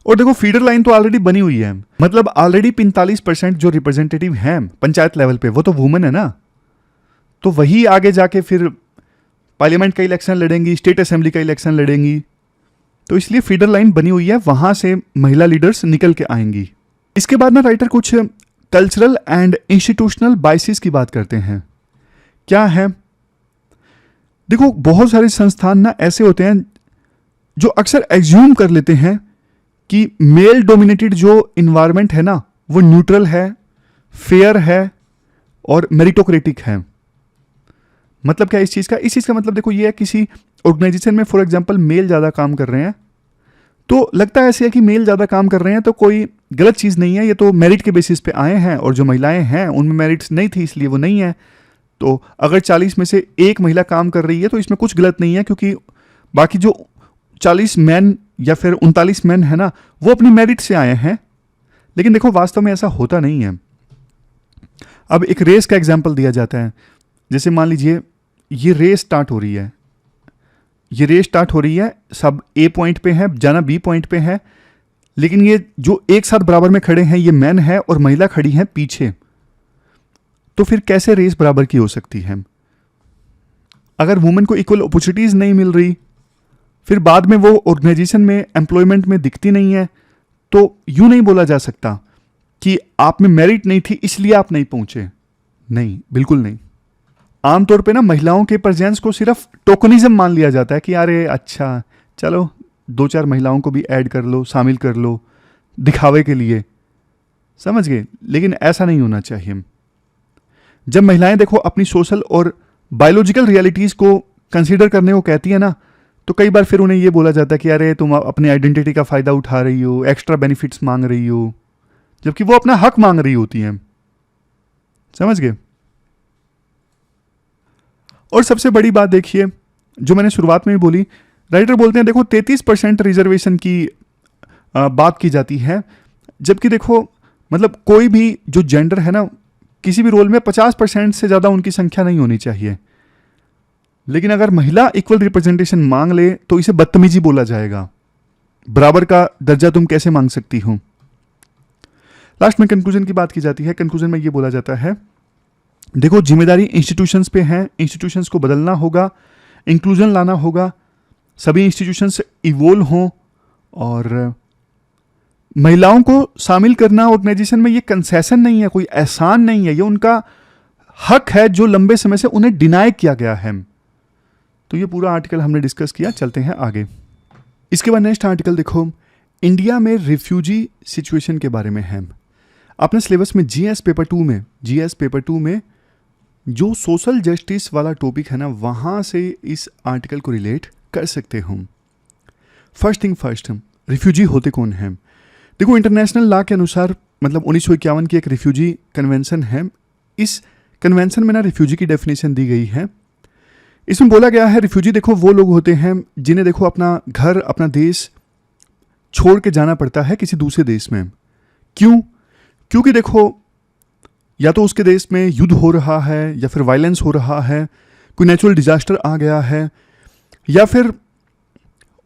Speaker 1: और देखो फीडर लाइन तो ऑलरेडी बनी हुई है, मतलब ऑलरेडी 45% जो रिप्रेजेंटेटिव हैं पंचायत लेवल पे वो तो वुमेन है ना, तो वही आगे जाके फिर पार्लियामेंट का इलेक्शन लड़ेंगी, स्टेट असेंबली का इलेक्शन लड़ेंगी, तो इसलिए फीडर लाइन बनी हुई है, वहां से महिला लीडर्स निकल के आएंगी। इसके बाद ना राइटर कुछ कल्चरल एंड इंस्टीट्यूशनल बाइसेस की बात करते हैं। क्या है, देखो बहुत सारे संस्थान ना ऐसे होते हैं जो अक्सर एज्यूम कर लेते हैं कि मेल डोमिनेटेड जो इन्वायरमेंट है ना वो न्यूट्रल है, फेयर है और मेरिटोक्रेटिक है। मतलब क्या इस चीज का? इस चीज का मतलब देखो ये है, किसी ऑर्गेनाइजेशन में फॉर एग्जांपल मेल ज्यादा काम कर रहे हैं, तो लगता है ऐसे है कि मेल ज़्यादा काम कर रहे हैं तो कोई गलत चीज़ नहीं है, ये तो मेरिट के बेसिस पे आए हैं, और जो महिलाएं हैं उनमें मेरिट्स नहीं थी इसलिए वो नहीं है। तो अगर 40 में से एक महिला काम कर रही है तो इसमें कुछ गलत नहीं है, क्योंकि बाकी जो 40 मैन या फिर 39 मैन है ना वो अपनी मेरिट से आए हैं। लेकिन देखो वास्तव में ऐसा होता नहीं है। अब एक रेस का एग्जाम्पल दिया जाता है, जैसे मान लीजिए ये रेस स्टार्ट हो रही है, ये रेस स्टार्ट हो रही है, सब ए पॉइंट पे है, जाना बी पॉइंट पे है, लेकिन ये जो एक साथ बराबर में खड़े हैं ये मैन है और महिला खड़ी है पीछे, तो फिर कैसे रेस बराबर की हो सकती है? अगर वुमेन को इक्वल अपॉर्चुनिटीज नहीं मिल रही, फिर बाद में वो ऑर्गेनाइजेशन में एम्प्लॉयमेंट में दिखती नहीं है, तो यूं नहीं बोला जा सकता कि आप में मेरिट नहीं थी इसलिए आप नहीं पहुंचे। नहीं, बिल्कुल नहीं। आमतौर पे ना महिलाओं के प्रेजेंस को सिर्फ टोकनिज्म मान लिया जाता है कि अरे अच्छा चलो 2-4 महिलाओं को भी ऐड कर लो, शामिल कर लो, दिखावे के लिए, समझ गए? लेकिन ऐसा नहीं होना चाहिए। जब महिलाएं देखो अपनी सोशल और बायोलॉजिकल रियलिटीज को कंसीडर करने को कहती है ना, तो कई बार फिर उन्हें ये बोला जाता है कि अरे तुम अपनी आइडेंटिटी का फ़ायदा उठा रही हो, एक्स्ट्रा बेनिफिट्स मांग रही हो, जबकि वो अपना हक मांग रही होती हैं। समझ गए? और सबसे बड़ी बात देखिए, जो मैंने शुरुआत में भी बोली, राइटर बोलते हैं देखो 33% रिजर्वेशन की बात की जाती है, जबकि देखो मतलब कोई भी जो जेंडर है ना, किसी भी रोल में 50% से ज़्यादा उनकी संख्या नहीं होनी चाहिए। लेकिन अगर महिला इक्वल रिप्रेजेंटेशन मांग ले तो इसे बदतमीजी बोला जाएगा। बराबर का दर्जा तुम कैसे मांग सकती हो? लास्ट में कंक्लूजन की बात की जाती है। कंक्लूजन में ये बोला जाता है, देखो जिम्मेदारी इंस्टीट्यूशंस पे है, इंस्टीट्यूशंस को बदलना होगा, इंक्लूजन लाना होगा, सभी इंस्टीट्यूशंस इवोल्व हों, और महिलाओं को शामिल करना ऑर्गेनाइजेशन में ये कंसेशन नहीं है, कोई एहसान नहीं है, ये उनका हक है जो लंबे समय से उन्हें डिनाई किया गया है। तो ये पूरा आर्टिकल हमने डिस्कस किया। चलते हैं आगे। इसके बाद नेक्स्ट आर्टिकल देखो, इंडिया में रिफ्यूजी सिचुएशन के बारे में है। आपने सिलेबस में जीएस पेपर टू में जो सोशल जस्टिस वाला टॉपिक है ना, वहाँ से इस आर्टिकल को रिलेट कर सकते हो। फर्स्ट थिंग फर्स्ट, रिफ्यूजी होते कौन हैं? देखो इंटरनेशनल लॉ के अनुसार, मतलब 1951 की एक रिफ्यूजी कन्वेंशन है। इस कन्वेंशन में ना रिफ्यूजी की डेफिनेशन दी गई है। इसमें बोला गया है रिफ्यूजी देखो वो लोग होते हैं जिन्हें देखो अपना घर, अपना देश छोड़ के जाना पड़ता है किसी दूसरे देश में। क्यों? क्योंकि देखो या तो उसके देश में युद्ध हो रहा है, या फिर वायलेंस हो रहा है, कोई नेचुरल डिजास्टर आ गया है, या फिर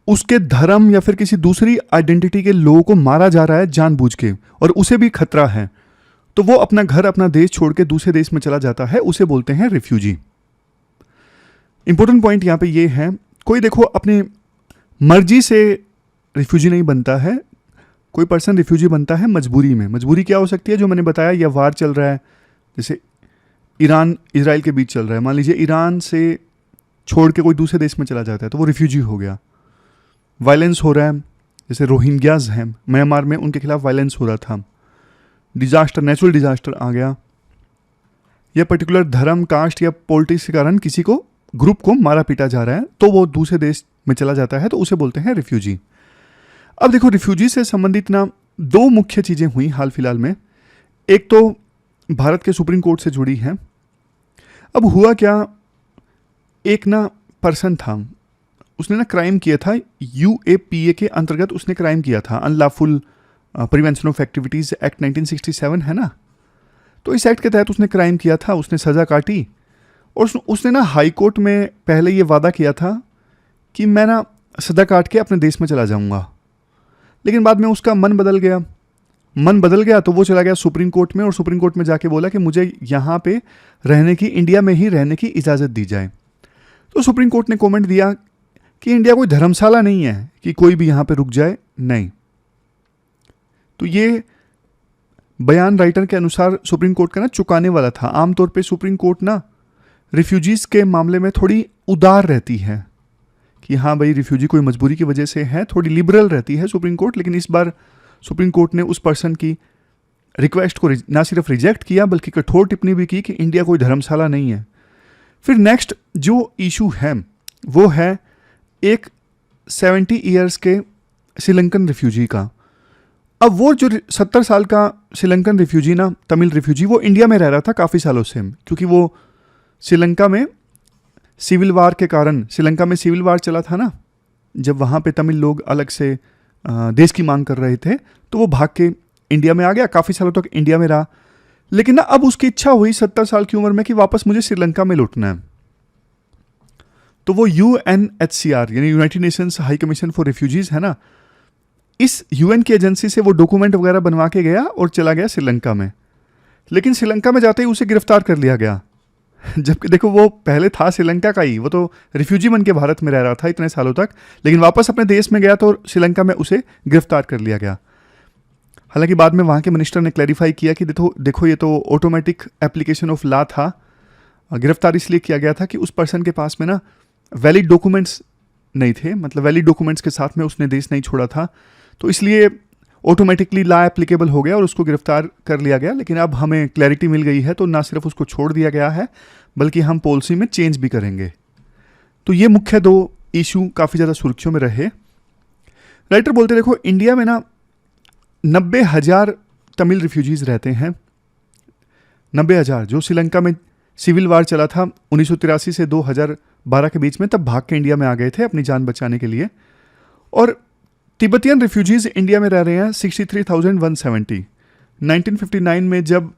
Speaker 1: उसके धर्म या फिर किसी दूसरी आइडेंटिटी के लोगों को मारा जा रहा है जानबूझ के, और उसे भी खतरा है, तो वो अपना घर, अपना देश छोड़ के दूसरे देश में चला जाता है, उसे बोलते हैं रिफ्यूजी। इंपॉर्टेंट पॉइंट यहाँ पे ये है, कोई देखो अपनी मर्जी से रिफ्यूजी नहीं बनता है, कोई पर्सन रिफ्यूजी बनता है मजबूरी में। मजबूरी क्या हो सकती है? जो मैंने बताया, या वार चल रहा है, जैसे ईरान इजराइल के बीच चल रहा है, मान लीजिए ईरान से छोड़ के कोई दूसरे देश में चला जाता है तो वो रिफ्यूजी हो गया। वायलेंस हो रहा है, जैसे रोहिंग्याज हैं म्यांमार में, उनके खिलाफ वायलेंस हो रहा था, डिजास्टर, नेचुरल डिजास्टर आ गया, या पर्टिकुलर धर्म, कास्ट या पॉलिटिक्स के कारण किसी को, ग्रुप को मारा पीटा जा रहा है, तो वो दूसरे देश में चला जाता है, तो उसे बोलते हैं रिफ्यूजी। अब देखो रिफ्यूजी से संबंधित ना दो मुख्य चीज़ें हुई हाल फिलहाल में। एक तो भारत के सुप्रीम कोर्ट से जुड़ी है। अब हुआ क्या, एक ना पर्सन था, उसने ना क्राइम किया था, यूएपीए के अंतर्गत उसने क्राइम किया था, unlawful prevention of activities act 1967 है ना। तो इस एक्ट के तहत उसने क्राइम किया था, उसने सज़ा काटी, और उसने ना हाई कोर्ट में पहले ये वादा किया था कि मैं ना सज़ा काट के अपने देश में चला जाऊंगा। लेकिन बाद में उसका मन बदल गया तो वो चला गया सुप्रीम कोर्ट में, और सुप्रीम कोर्ट में जाके बोला कि मुझे यहाँ पे रहने की, इंडिया में ही रहने की इजाज़त दी जाए। तो सुप्रीम कोर्ट ने कमेंट दिया कि इंडिया कोई धर्मशाला नहीं है कि कोई भी यहाँ पे रुक जाए, नहीं। तो ये बयान राइटर के अनुसार सुप्रीम कोर्ट का ना चुकाने वाला था। आमतौर पे सुप्रीम कोर्ट ना रिफ्यूजीज़ के मामले में थोड़ी उदार रहती है कि हाँ भाई रिफ्यूजी कोई मजबूरी की वजह से है, थोड़ी लिबरल रहती है सुप्रीम कोर्ट। लेकिन इस बार सुप्रीम कोर्ट ने उस पर्सन की रिक्वेस्ट को ना सिर्फ रिजेक्ट किया बल्कि कठोर टिप्पणी भी की कि इंडिया कोई धर्मशाला नहीं है। फिर नेक्स्ट जो इशू है वो है एक 70 ईयर्स के श्रीलंकन रिफ्यूजी का। अब वो जो 70 साल का श्रीलंकन रिफ्यूजी ना, तमिल रिफ्यूजी, वो इंडिया में रह रहा था काफ़ी सालों से, क्योंकि वो श्रीलंका में सिविल वार के कारण, श्रीलंका में सिविल वार चला था ना, जब वहाँ पे तमिल लोग अलग से देश की मांग कर रहे थे, तो वो भाग के इंडिया में आ गया, काफ़ी सालों तक इंडिया में रहा। लेकिन ना अब उसकी इच्छा हुई 70 साल की उम्र में कि वापस मुझे श्रीलंका में लौटना है। तो वो UNHCR यानी United Nations high commission for refugees है ना, इस UN की एजेंसी से वो डॉक्यूमेंट वगैरह बनवा के गया और चला गया श्रीलंका में। लेकिन श्रीलंका में जाते ही उसे गिरफ्तार कर लिया गया, जबकि देखो वो पहले था श्रीलंका का ही, वो तो रिफ्यूजी बन के भारत में रह रहा था इतने सालों तक, लेकिन वापस अपने देश में गया तो श्रीलंका में उसे गिरफ्तार कर लिया गया। हालांकि बाद में वहाँ के मिनिस्टर ने क्लैरिफाई किया कि देखो ये तो ऑटोमेटिक एप्लीकेशन ऑफ लॉ था, गिरफ्तार इसलिए किया गया था कि उस पर्सन के पास में ना वैलिड डॉक्यूमेंट्स नहीं थे, मतलब वैलिड डॉक्यूमेंट्स के साथ में उसने देश नहीं छोड़ा था, तो इसलिए ऑटोमेटिकली लॉ एप्लीकेबल हो गया और उसको गिरफ्तार कर लिया गया। लेकिन अब हमें क्लैरिटी मिल गई है, तो ना सिर्फ उसको छोड़ दिया गया है बल्कि हम पॉलिसी में चेंज भी करेंगे। तो ये मुख्य दो इशू काफ़ी ज़्यादा सुर्खियों में रहे। राइटर बोलते देखो इंडिया में ना 90,000 तमिल रिफ्यूजीज़ रहते हैं। 90,000 जो श्रीलंका में सिविल वार चला था 1983 से 2012 के बीच में, तब भाग के इंडिया में आ गए थे अपनी जान बचाने के लिए। और तिब्बतियन रिफ्यूजीज़ इंडिया में रह रहे हैं 63,170। 1959 में जब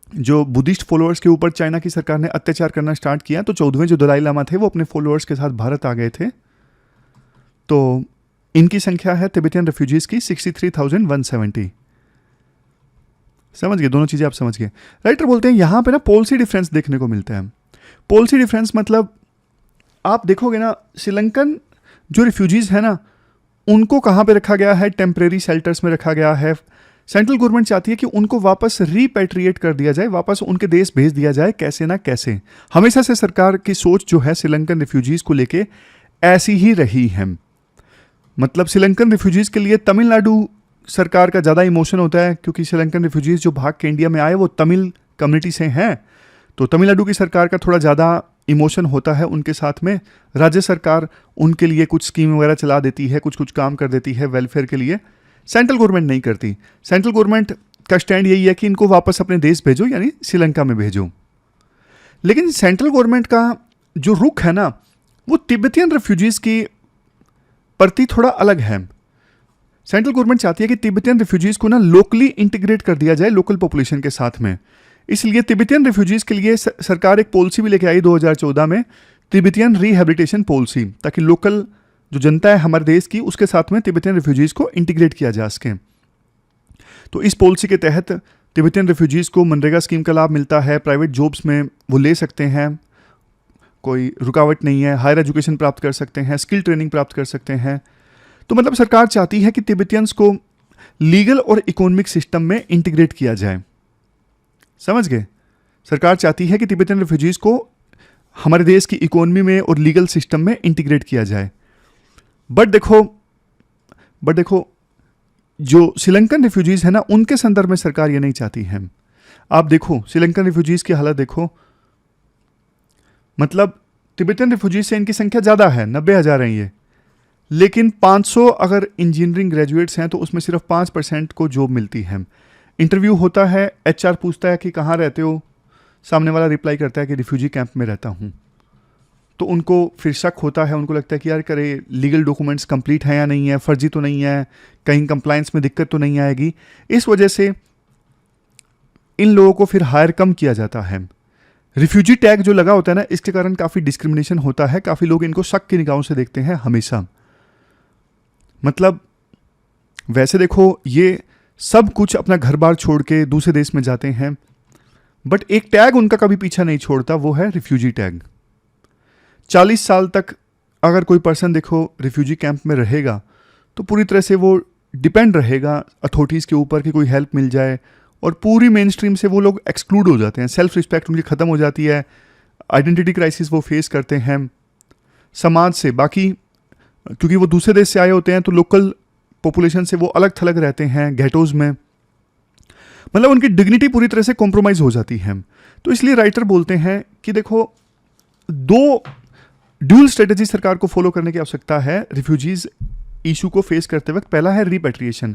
Speaker 1: जो बुद्धिस्ट फॉलोअर्स के ऊपर चाइना की सरकार ने अत्याचार करना स्टार्ट किया तो 14वें जो दलाई लामा थे वो अपने फॉलोअर्स के साथ भारत आ गए थे। तो इनकी संख्या है तिब्बतियन रिफ्यूजीज़ की 63,170। समझ गए, दोनों चीज़ें आप समझ गए। राइटर बोलते हैं यहाँ पे ना पॉलिसी डिफरेंस देखने को मिलता है। पॉलिसी डिफरेंस मतलब आप देखोगे ना श्रीलंकन जो रिफ्यूजीज़ है ना उनको कहाँ पे रखा गया है, टेम्परेरी शेल्टर्स में रखा गया है। सेंट्रल गवर्नमेंट चाहती है कि उनको वापस रीपैट्रिएट कर दिया जाए, वापस उनके देश भेज दिया जाए, कैसे ना कैसे। हमेशा से सरकार की सोच जो है श्रीलंकन रिफ्यूजीज़ को लेके ऐसी ही रही है। मतलब श्रीलंकन रिफ्यूजीज़ के लिए तमिलनाडु सरकार का ज़्यादा इमोशन होता है, क्योंकि श्रीलंकन रिफ्यूजीज़ जो भाग के इंडिया में आए वो तमिल कम्युनिटी से हैं, तो तमिलनाडु की सरकार का थोड़ा ज़्यादा इमोशन होता है उनके साथ में। राज्य सरकार उनके लिए कुछ स्कीम वगैरह चला देती है, कुछ कुछ काम कर देती है वेलफेयर के लिए। सेंट्रल गवर्नमेंट नहीं करती। सेंट्रल गवर्नमेंट का स्टैंड यही है कि इनको वापस अपने देश भेजो, यानी श्रीलंका में भेजो। लेकिन सेंट्रल गवर्नमेंट का जो रुख है ना वो तिब्बतियन रिफ्यूजीज़ की प्रति थोड़ा अलग है। सेंट्रल गवर्नमेंट चाहती है कि तिब्बतियन रिफ्यूजीज़ को ना लोकली इंटीग्रेट कर दिया जाए लोकल पॉपुलेशन के साथ में। इसलिए तिब्बतियन रिफ्यूजीज़ के लिए सरकार एक पॉलिसी भी लेके आई 2014 में, तिब्बतियन रिहेबिलिटेशन पॉलिसी, ताकि लोकल जो जनता है हमारे देश की उसके साथ में तिब्बतियन रिफ्यूजीज़ को इंटीग्रेट किया जा सके। तो इस पॉलिसी के तहत तिब्बतियन रिफ्यूजीज़ को मनरेगा स्कीम का लाभ मिलता है, प्राइवेट जॉब्स में वो ले सकते हैं, कोई रुकावट नहीं है, हायर एजुकेशन प्राप्त कर सकते हैं, स्किल ट्रेनिंग प्राप्त कर सकते हैं। तो मतलब सरकार चाहती है कि तिब्बतियंस को लीगल और इकोनॉमिक सिस्टम में इंटीग्रेट किया जाए। समझ गए, सरकार चाहती है कि तिब्बतियन रिफ्यूजीज़ को हमारे देश की इकोनॉमी में और लीगल सिस्टम में इंटीग्रेट किया जाए। बट देखो जो श्रीलंकन रिफ्यूजीज़ है ना उनके संदर्भ में सरकार ये नहीं चाहती है। आप देखो श्रीलंकन रिफ्यूजीज़ की हालत देखो, मतलब तिब्बतियन रिफ्यूजीज़ से इनकी संख्या ज़्यादा है, 90,000 है ये, लेकिन 500 अगर इंजीनियरिंग ग्रेजुएट्स हैं तो उसमें सिर्फ 5% को जॉब मिलती है। इंटरव्यू होता है, HR पूछता है कि कहाँ रहते हो, सामने वाला रिप्लाई करता है कि रिफ्यूजी कैंप में रहता हूँ। तो उनको फिर शक होता है, उनको लगता है कि यार करे लीगल डॉक्यूमेंट्स कंप्लीट हैं या नहीं है, फर्जी तो नहीं है, कहीं कंप्लायंस में दिक्कत तो नहीं आएगी। इस वजह से इन लोगों को फिर हायर कम किया जाता है। रिफ्यूजी टैग जो लगा होता है ना, इसके कारण काफ़ी डिस्क्रिमिनेशन होता है, काफ़ी लोग इनको शक की निगाहों से देखते हैं हमेशा। मतलब वैसे देखो ये सब कुछ अपना घर बार छोड़ के दूसरे देश में जाते हैं, बट एक टैग उनका कभी पीछा नहीं छोड़ता, वो है रिफ्यूजी टैग। 40 साल तक अगर कोई पर्सन देखो रिफ्यूजी कैंप में रहेगा तो पूरी तरह से वो डिपेंड रहेगा अथॉरिटीज़ के ऊपर कि कोई हेल्प मिल जाए, और पूरी मेन स्ट्रीम से वो लोग एक्सक्लूड हो जाते हैं, सेल्फ रिस्पेक्ट उनकी ख़त्म हो जाती है, आइडेंटिटी क्राइसिस वो फेस करते हैं समाज से। बाकी क्योंकि वो दूसरे देश से आए होते हैं तो लोकल पॉपुलेशन से वो अलग थलग रहते हैं गेटोज़ में, मतलब उनकी डिग्निटी पूरी तरह से कॉम्प्रोमाइज़ हो जाती है। तो इसलिए राइटर बोलते हैं कि देखो दो ड्यूल स्ट्रेटेजी सरकार को फॉलो करने की आवश्यकता है रिफ्यूजीज़ इशू को फेस करते वक्त। पहला है रिपेट्रिएशन,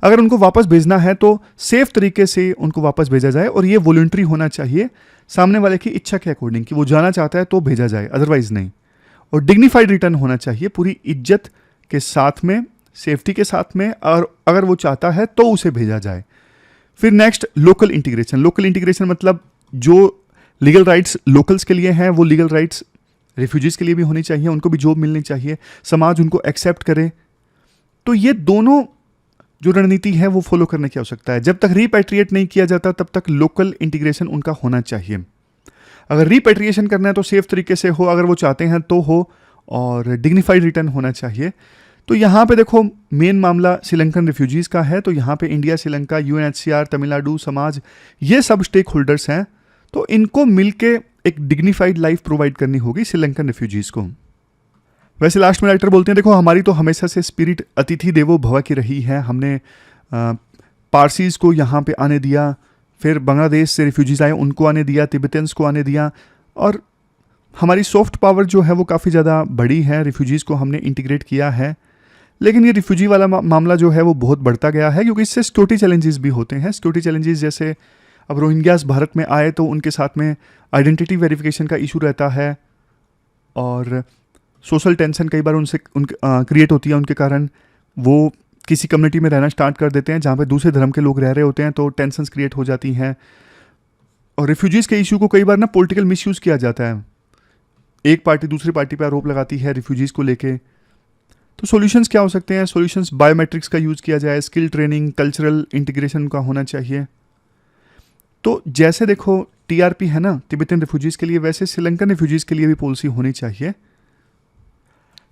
Speaker 1: अगर उनको वापस भेजना है तो सेफ तरीके से उनको वापस भेजा जाए, और ये वॉलंटरी होना चाहिए सामने वाले की इच्छा के अकॉर्डिंग, कि वो जाना चाहता है तो भेजा जाए, अदरवाइज नहीं। और डिग्निफाइड रिटर्न होना चाहिए, पूरी इज्जत के साथ में, सेफ्टी के साथ में, और अगर वो चाहता है तो उसे भेजा जाए। फिर next local integration. Local integration मतलब जो लीगल राइट्स लोकल्स के लिए हैं वो लीगल राइट्स रिफ्यूजीज़ के लिए भी होनी चाहिए, उनको भी जॉब मिलनी चाहिए, समाज उनको एक्सेप्ट करे। तो ये दोनों जो रणनीति है वो फॉलो करने की आवश्यकता है। जब तक रीपैट्रिएट नहीं किया जाता तब तक लोकल इंटीग्रेशन उनका होना चाहिए। अगर रीपैट्रिएशन करना है तो सेफ तरीके से हो, अगर वो चाहते हैं तो हो, और डिग्निफाइड रिटर्न होना चाहिए। तो यहाँ पे देखो मेन मामला श्रीलंकन रिफ्यूजीज़ का है, तो यहाँ पे इंडिया, श्रीलंका, UNHCR, तमिलनाडु, समाज, ये सब स्टेक होल्डर्स हैं, तो इनको मिलके एक डिग्निफाइड लाइफ प्रोवाइड करनी होगी श्रीलंकन रिफ्यूजीज़ को। वैसे लास्ट में राइटर बोलते हैं देखो हमारी तो हमेशा से स्पिरिट अतिथि देवो भव की रही है। हमने पारसीज़ को यहाँ पे आने दिया, फिर बांग्लादेश से रिफ्यूजीज़ आए उनको आने दिया, तिब्बतियंस को आने दिया, और हमारी सॉफ्ट पावर जो है वो काफ़ी ज़्यादा बड़ी है, रिफ्यूजीज़ को हमने इंटीग्रेट किया है, लेकिन ये रिफ्यूजी वाला मामला जो है वो बहुत बढ़ता गया है, क्योंकि इससे सिक्योरिटी चैलेंजेस भी होते हैं। सिक्योरिटी चैलेंजेस जैसे अब रोहिंग्यास भारत में आए तो उनके साथ में आइडेंटिटी वेरिफिकेशन का इशू रहता है, और सोशल टेंशन कई बार उनसे क्रिएट होती है, उनके कारण वो किसी कम्युनिटी में रहना स्टार्ट कर देते हैं जहाँ पे दूसरे धर्म के लोग रह रहे होते हैं, तो टेंशन्स क्रिएट हो जाती हैं। और रिफ्यूजीज़ के इशू को कई बार ना पॉलिटिकल मिसयूज़ किया जाता है, एक पार्टी दूसरी पार्टी पे आरोप लगाती है रिफ्यूजीज़ को लेके। तो सॉल्यूशंस क्या हो सकते हैं? सॉल्यूशंस बायोमेट्रिक्स का यूज़ किया जाए, स्किल ट्रेनिंग, कल्चरल इंटीग्रेशन का होना चाहिए। तो जैसे देखो टीआरपी है ना तिब्बतन रिफ्यूजीज़ के लिए, वैसे श्रीलंकन रिफ्यूजीज़ के लिए भी पॉलिसी होनी चाहिए।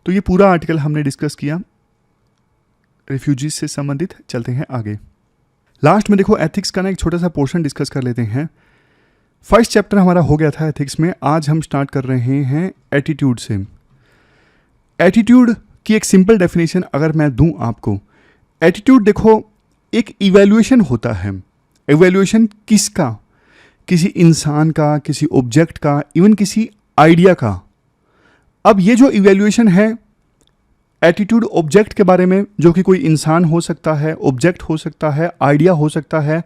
Speaker 1: तो ये पूरा आर्टिकल हमने डिस्कस किया रिफ्यूजीज़ से संबंधित। चलते हैं आगे। लास्ट में देखो एथिक्स का ना एक छोटा सा पोर्शन डिस्कस कर लेते हैं। फर्स्ट चैप्टर हमारा हो गया था एथिक्स में, आज हम स्टार्ट कर रहे हैं एटीट्यूड से। एटीट्यूड की एक सिंपल डेफिनेशन अगर मैं दूं आपको, एटीट्यूड देखो एक इवैल्यूएशन होता है। इवैल्यूएशन किसका? किसी इंसान का, किसी ऑब्जेक्ट का, इवन किसी आइडिया का। अब ये जो इवैल्यूएशन है एटीट्यूड ऑब्जेक्ट के बारे में, जो कि कोई इंसान हो सकता है, ऑब्जेक्ट हो सकता है, आइडिया हो सकता है,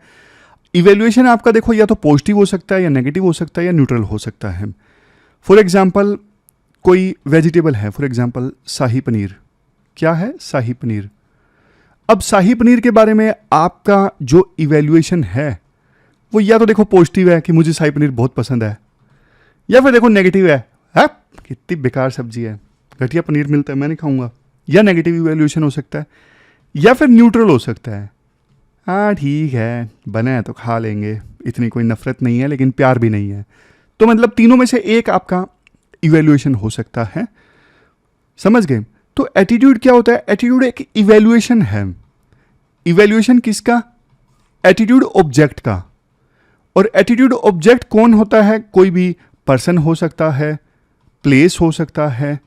Speaker 1: इवैल्यूएशन आपका देखो या तो पॉजिटिव हो सकता है या नेगेटिव हो सकता है या न्यूट्रल हो सकता है। फॉर एग्जांपल कोई वेजिटेबल है, फॉर एग्जांपल शाही पनीर। क्या है? शाही पनीर। अब शाही पनीर के बारे में आपका जो इवैल्यूएशन है वो या तो देखो पॉजिटिव है कि मुझे शाही पनीर बहुत पसंद है, या फिर देखो नेगेटिव है, कितनी बेकार सब्जी है, घटिया पनीर मिलता है, मैं नहीं खाऊंगा। या नेगेटिव इवैल्यूएशन हो सकता है, या फिर न्यूट्रल हो सकता है, हाँ ठीक है बना है तो खा लेंगे, इतनी कोई नफरत नहीं है लेकिन प्यार भी नहीं है। तो मतलब तीनों में से एक आपका इवैल्यूएशन हो सकता है। समझ गए? तो एटीट्यूड क्या होता है? एटीट्यूड एक इवैल्यूएशन है। इवैल्यूएशन किसका? एटीट्यूड ऑब्जेक्ट का। और एटीट्यूड ऑब्जेक्ट कौन होता है? कोई भी पर्सन हो सकता है, प्लेस हो सकता है,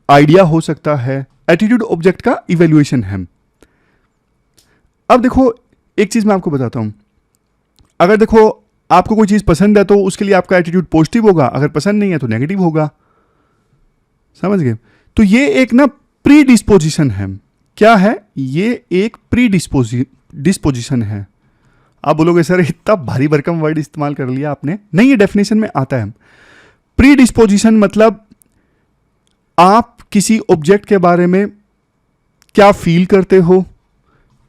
Speaker 1: आइडिया हो सकता है। एटीट्यूड ऑब्जेक्ट का इवैल्यूएशन है। अब देखो एक चीज मैं आपको बताता हूं, अगर देखो आपको कोई चीज पसंद है तो उसके लिए आपका एटीट्यूड पॉजिटिव होगा, अगर पसंद नहीं है तो नेगेटिव होगा। समझ गए? तो ये एक ना प्री डिस्पोजिशन है। क्या है? ये एक प्री डिस्पोजिशन है। आप बोलोगे सर इतना भारी भरकम वर्ड इस्तेमाल कर लिया आपने। नहीं, ये डेफिनेशन में आता है। प्री डिस्पोजिशन मतलब आप किसी ऑब्जेक्ट के बारे में क्या फील करते हो,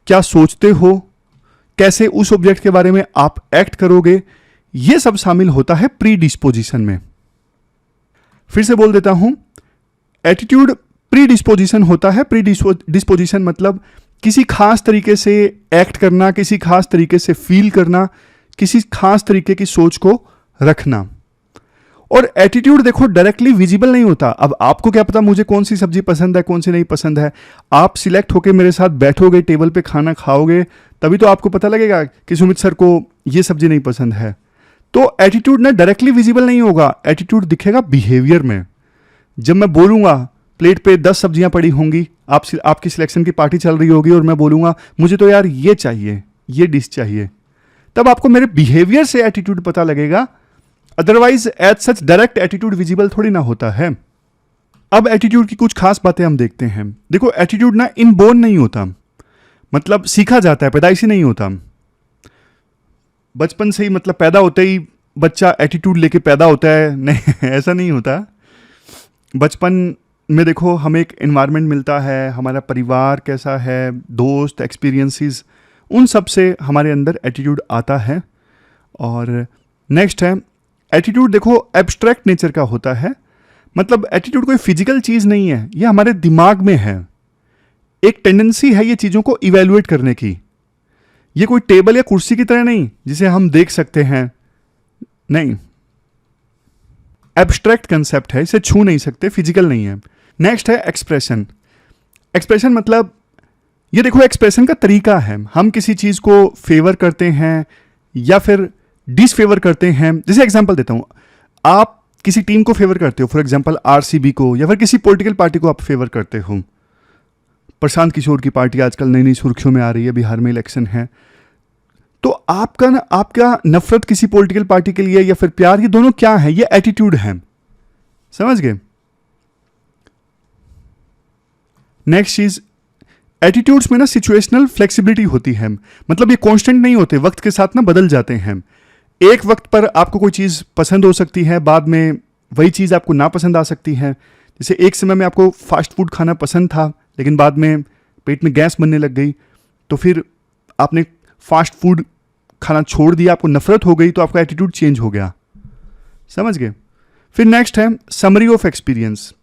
Speaker 1: क्या सोचते हो, कैसे उस ऑब्जेक्ट के बारे में आप एक्ट करोगे, यह सब शामिल होता है प्री डिस्पोजिशन में। फिर से बोल देता हूं, एटीट्यूड प्री डिस्पोजिशन होता है। प्री डिस्पोजिशन मतलब किसी खास तरीके से एक्ट करना, किसी खास तरीके से फील करना, किसी खास तरीके की सोच को रखना। और एटीट्यूड देखो डायरेक्टली विजिबल नहीं होता। अब आपको क्या पता मुझे कौन सी सब्जी पसंद है, कौन सी नहीं पसंद है। आप सिलेक्ट होकर मेरे साथ बैठोगे, टेबल पे खाना खाओगे, तभी तो आपको पता लगेगा कि सुमित सर को ये सब्जी नहीं पसंद है। तो एटीट्यूड ना डायरेक्टली विजिबल नहीं होगा, एटीट्यूड दिखेगा बिहेवियर में। जब मैं बोलूंगा प्लेट पे 10 सब्जियां पड़ी होंगी, आपकी सिलेक्शन की पार्टी चल रही होगी और मैं बोलूंगा मुझे तो यार ये चाहिए, ये डिश चाहिए, तब आपको मेरे बिहेवियर से एटीट्यूड पता लगेगा। Otherwise as such direct attitude visible थोड़ी ना होता है। अब एटीट्यूड की कुछ खास बातें हम देखते हैं। देखो एटीट्यूड ना इनबोर्न नहीं होता, मतलब सीखा जाता है, पैदाइशी नहीं होता। बचपन से ही मतलब पैदा होते ही बच्चा एटीट्यूड लेके पैदा होता है, नहीं ऐसा नहीं होता। बचपन में देखो हमें एक एनवायरनमेंट मिलता है, हमारा परिवार कैसा है, दोस्त, एक्सपीरियंसेस, उन सब से हमारे अंदर एटीट्यूड आता है। और नेक्स्ट है एटीट्यूड देखो एब्स्ट्रैक्ट नेचर का होता है, मतलब एटीट्यूड कोई फिजिकल चीज़ नहीं है, ये हमारे दिमाग में है। एक टेंडेंसी है ये चीज़ों को इवैल्यूएट करने की। ये कोई टेबल या कुर्सी की तरह नहीं जिसे हम देख सकते हैं, नहीं, एब्स्ट्रैक्ट कंसेप्ट है, इसे छू नहीं सकते, फिजिकल नहीं है। नेक्स्ट है एक्सप्रेशन। एक्सप्रेशन मतलब ये देखो एक्सप्रेशन का तरीका है, हम किसी चीज़ को फेवर करते हैं या फिर डिसफेवर करते हैं। जैसे एग्जांपल देता हूं, आप किसी टीम को फेवर करते हो, फॉर एग्जांपल आरसीबी को, या फिर किसी पॉलिटिकल पार्टी को आप फेवर करते हो। प्रशांत किशोर की पार्टी आजकल नई नई सुर्खियों में आ रही है, बिहार में इलेक्शन है। तो आपका नफरत किसी पॉलिटिकल पार्टी के लिए या फिर प्यार, ये दोनों क्या है? ये एटीट्यूड है। समझ गए? नेक्स्ट चीज, एटीट्यूड्स में ना सिचुएशनल फ्लेक्सिबिलिटी होती है, मतलब ये कांस्टेंट नहीं होते, वक्त के साथ ना बदल जाते हैं। एक वक्त पर आपको कोई चीज़ पसंद हो सकती है, बाद में वही चीज़ आपको ना पसंद आ सकती है। जैसे एक समय में आपको फास्ट फूड खाना पसंद था, लेकिन बाद में पेट में गैस बनने लग गई, तो फिर आपने फास्ट फूड खाना छोड़ दिया, आपको नफरत हो गई, तो आपका एटीट्यूड चेंज हो गया। समझ गए? फिर नेक्स्ट है समरी ऑफ एक्सपीरियंस।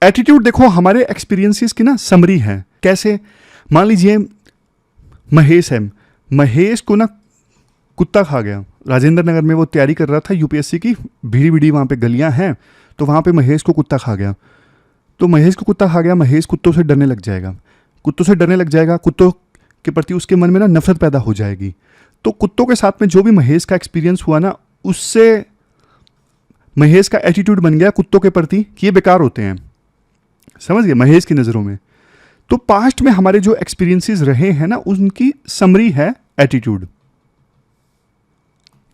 Speaker 1: एटीट्यूड देखो हमारे एक्सपीरियंसेस की ना समरी है। कैसे? मान लीजिए महेश है, महेश को ना कुत्ता खा गया। राजेंद्र नगर में वो तैयारी कर रहा था यूपीएससी की, भीड़ी भीड़ी वहाँ पे गलियाँ हैं, तो वहाँ पे महेश को कुत्ता खा गया। तो महेश को कुत्ता खा गया, महेश कुत्तों से डरने लग जाएगा, कुत्तों से डरने लग जाएगा, कुत्तों के प्रति उसके मन में ना नफरत पैदा हो जाएगी। तो कुत्तों के साथ में जो भी महेश का एक्सपीरियंस हुआ ना, उससे महेश का एटीट्यूड बन गया कुत्तों के प्रति कि ये बेकार होते हैं। समझ गए? महेश की नज़रों में। तो पास्ट में हमारे जो एक्सपीरियंसेस रहे हैं ना, उनकी समरी है एटीट्यूड।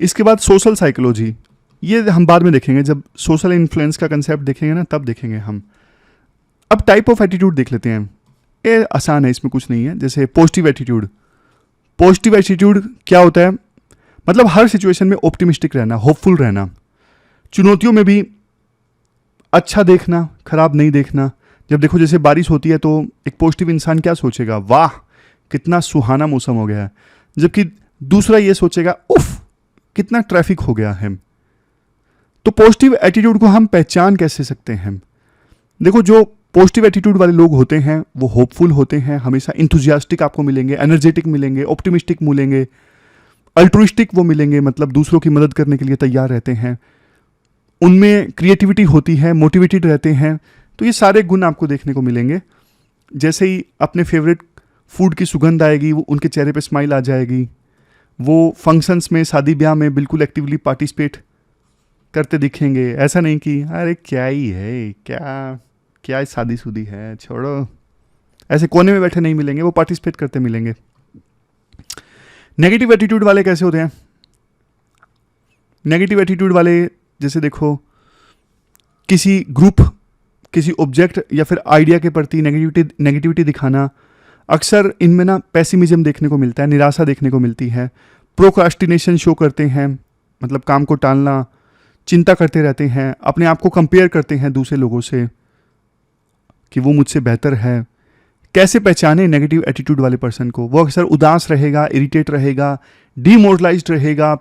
Speaker 1: इसके बाद सोशल साइकोलॉजी, ये हम बाद में देखेंगे, जब सोशल इन्फ्लुएंस का कंसेप्ट देखेंगे ना, तब देखेंगे हम। अब टाइप ऑफ एटीट्यूड देख लेते हैं, ये आसान है, इसमें कुछ नहीं है। जैसे पॉजिटिव एटीट्यूड। पॉजिटिव एटीट्यूड क्या होता है? मतलब हर सिचुएशन में ऑप्टिमिस्टिक रहना, होपफुल रहना, चुनौतियों में भी अच्छा देखना, खराब नहीं देखना। जब देखो जैसे बारिश होती है तो एक पॉजिटिव इंसान क्या सोचेगा, वाह कितना सुहाना मौसम हो गया है, जबकि दूसरा ये सोचेगा उफ कितना ट्रैफिक हो गया है। तो पॉजिटिव एटीट्यूड को हम पहचान कैसे सकते हैं? देखो जो पॉजिटिव एटीट्यूड वाले लोग होते हैं वो होपफुल होते हैं, हमेशा इंथुजियास्टिक आपको मिलेंगे, एनर्जेटिक मिलेंगे, ऑप्टिमिस्टिक मिलेंगे, अल्ट्रुइस्टिक वो मिलेंगे, मतलब दूसरों की मदद करने के लिए तैयार रहते हैं, उनमें क्रिएटिविटी होती है, मोटिवेटेड रहते हैं। तो ये सारे गुण आपको देखने को मिलेंगे। जैसे ही अपने फेवरेट फूड की सुगंध आएगी, वो उनके चेहरे पे स्माइल आ जाएगी, वो फंक्शंस में, शादी ब्याह में बिल्कुल एक्टिवली पार्टिसिपेट करते दिखेंगे। ऐसा नहीं कि अरे क्या ही है, क्या क्या शादीशुदी है, छोड़ो, ऐसे कोने में बैठे नहीं मिलेंगे, वो पार्टिसिपेट करते मिलेंगे। नेगेटिव एटीट्यूड वाले कैसे होते हैं? नेगेटिव एटीट्यूड वाले जैसे देखो किसी ग्रुप, किसी ऑब्जेक्ट या फिर आइडिया के प्रति नेगेटिविटी दिखाना, अक्सर इनमें ना पेसिमिज्म देखने को मिलता है, निराशा देखने को मिलती है। प्रोक्रास्टिनेशन शो करते हैं, मतलब काम को टालना, चिंता करते रहते हैं, अपने आप को कंपेयर करते हैं दूसरे लोगों से कि वो मुझसे बेहतर है। कैसे पहचाने नेगेटिव एटीट्यूड वाले पर्सन को? वो अक्सर उदास रहेगा, इरिटेट रहेगा, डीमोरलाइज्ड रहेगा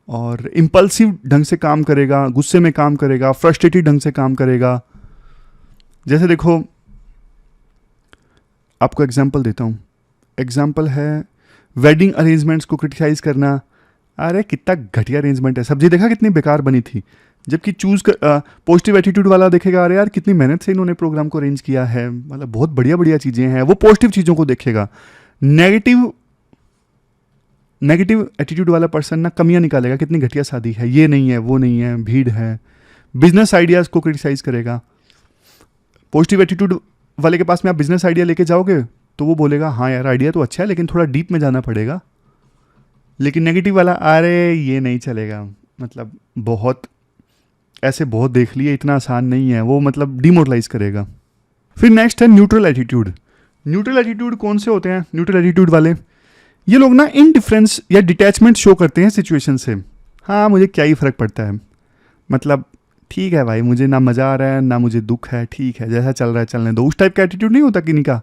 Speaker 1: और इम्पल्सिव ढंग से काम करेगा, गुस्से में काम करेगा, फ्रस्ट्रेटेड ढंग से काम करेगा। जैसे देखो आपको एग्जाम्पल देता हूँ, एग्जाम्पल है वेडिंग अरेंजमेंट्स को क्रिटिसाइज करना। अरे कितना घटिया अरेंजमेंट है, सब्जी देखा कितनी बेकार बनी थी। जबकि पॉजिटिव एटीट्यूड वाला देखेगा, अरे यार कितनी मेहनत से इन्होंने प्रोग्राम को अरेंज किया है, मतलब बहुत बढ़िया बढ़िया चीज़ें हैं, वो पॉजिटिव चीज़ों को देखेगा। नेगेटिव एटीट्यूड वाला पर्सन ना कमियां निकालेगा, कितनी घटिया शादी है, ये नहीं है, वो नहीं है, भीड़ है। बिजनेस आइडियाज़ को क्रिटिसाइज करेगा। पॉजिटिव एटीट्यूड वाले के पास में आप बिजनेस आइडिया लेके जाओगे तो वो बोलेगा हाँ यार आइडिया तो अच्छा है, लेकिन थोड़ा डीप में जाना पड़ेगा। लेकिन नेगेटिव वाला, अरे ये नहीं चलेगा, मतलब बहुत देख लिए, इतना आसान नहीं है, वो मतलब डिमोरलाइज करेगा। फिर नेक्स्ट है न्यूट्रल एटीट्यूड। न्यूट्रल एटीट्यूड कौन से होते हैं? न्यूट्रल एटीट्यूड वाले ये लोग ना इनडिफरेंस या डिटैचमेंट शो करते हैं सिचुएशन से। हाँ मुझे क्या ही फ़र्क पड़ता है, मतलब ठीक है भाई, मुझे ना मज़ा आ रहा है ना मुझे दुख है, ठीक है जैसा चल रहा है चलने दो। उस टाइप का एटीट्यूड नहीं होता किन्हीं का,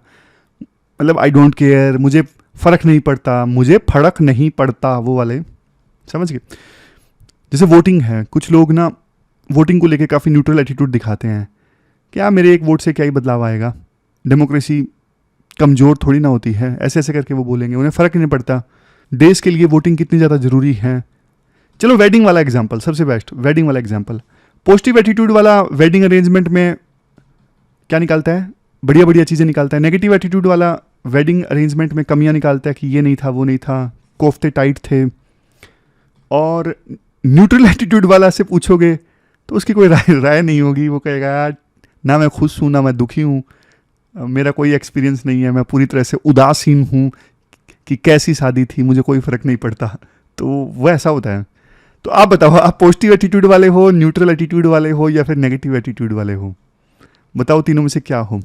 Speaker 1: मतलब आई डोंट केयर, मुझे फ़र्क नहीं पड़ता, मुझे फर्क नहीं पड़ता, वो वाले। समझ गए? जैसे वोटिंग है, कुछ लोग ना वोटिंग को लेके काफ़ी न्यूट्रल एटीट्यूड दिखाते हैं, क्या मेरे एक वोट से क्या ही बदलाव आएगा, डेमोक्रेसी कमज़ोर थोड़ी ना होती है, ऐसे ऐसे करके वो बोलेंगे, उन्हें फ़र्क नहीं पड़ता देश के लिए वोटिंग कितनी ज़्यादा ज़रूरी है। चलो वेडिंग वाला एग्जाम्पल, सबसे बेस्ट वेडिंग वाला एग्जाम्पल। पॉजिटिव एटीट्यूड वाला वेडिंग अरेंजमेंट में क्या निकालता है? बढ़िया बढ़िया चीज़ें निकालता है। नेगेटिव एटीट्यूड वाला वेडिंग अरेंजमेंट में कमियां निकालता है कि ये नहीं था, वो नहीं था, कोफ्ते टाइट थे। और न्यूट्रल एटीट्यूड वाला से पूछोगे तो उसकी कोई राय नहीं होगी, वो कहेगा यार ना मैं खुश हूँ ना मैं दुखी हूँ, मेरा कोई एक्सपीरियंस नहीं है, मैं पूरी तरह से उदासीन हूँ कि कैसी शादी थी, मुझे कोई फ़र्क नहीं पड़ता। तो वो ऐसा होता है। तो आप बताओ, आप पॉजिटिव एटीट्यूड वाले हो, न्यूट्रल एटीट्यूड वाले हो, या फिर नेगेटिव एटीट्यूड वाले हो? बताओ तीनों में से क्या हो।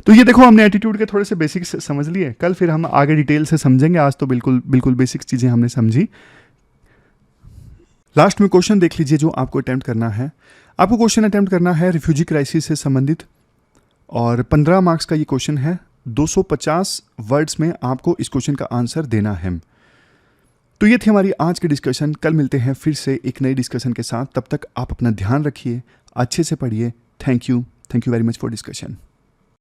Speaker 1: तो ये देखो, हमने एटीट्यूड के थोड़े से बेसिक्स समझ लिए, कल फिर हम आगे डिटेल से समझेंगे। आज तो बिल्कुल बिल्कुल बेसिक्स चीज़ें हमने समझी। लास्ट में क्वेश्चन देख लीजिए जो आपको अटेम्प्ट करना है। आपको क्वेश्चन अटेम्प्ट करना है रिफ्यूजी क्राइसिस से संबंधित, और 15 मार्क्स का ये क्वेश्चन है। 250 वर्ड्स में आपको इस क्वेश्चन का आंसर देना है। तो ये थी हमारी आज की डिस्कशन। कल मिलते हैं फिर से एक नई डिस्कशन के साथ। तब तक आप अपना ध्यान रखिए, अच्छे से पढ़िए। Thank you very much for discussion.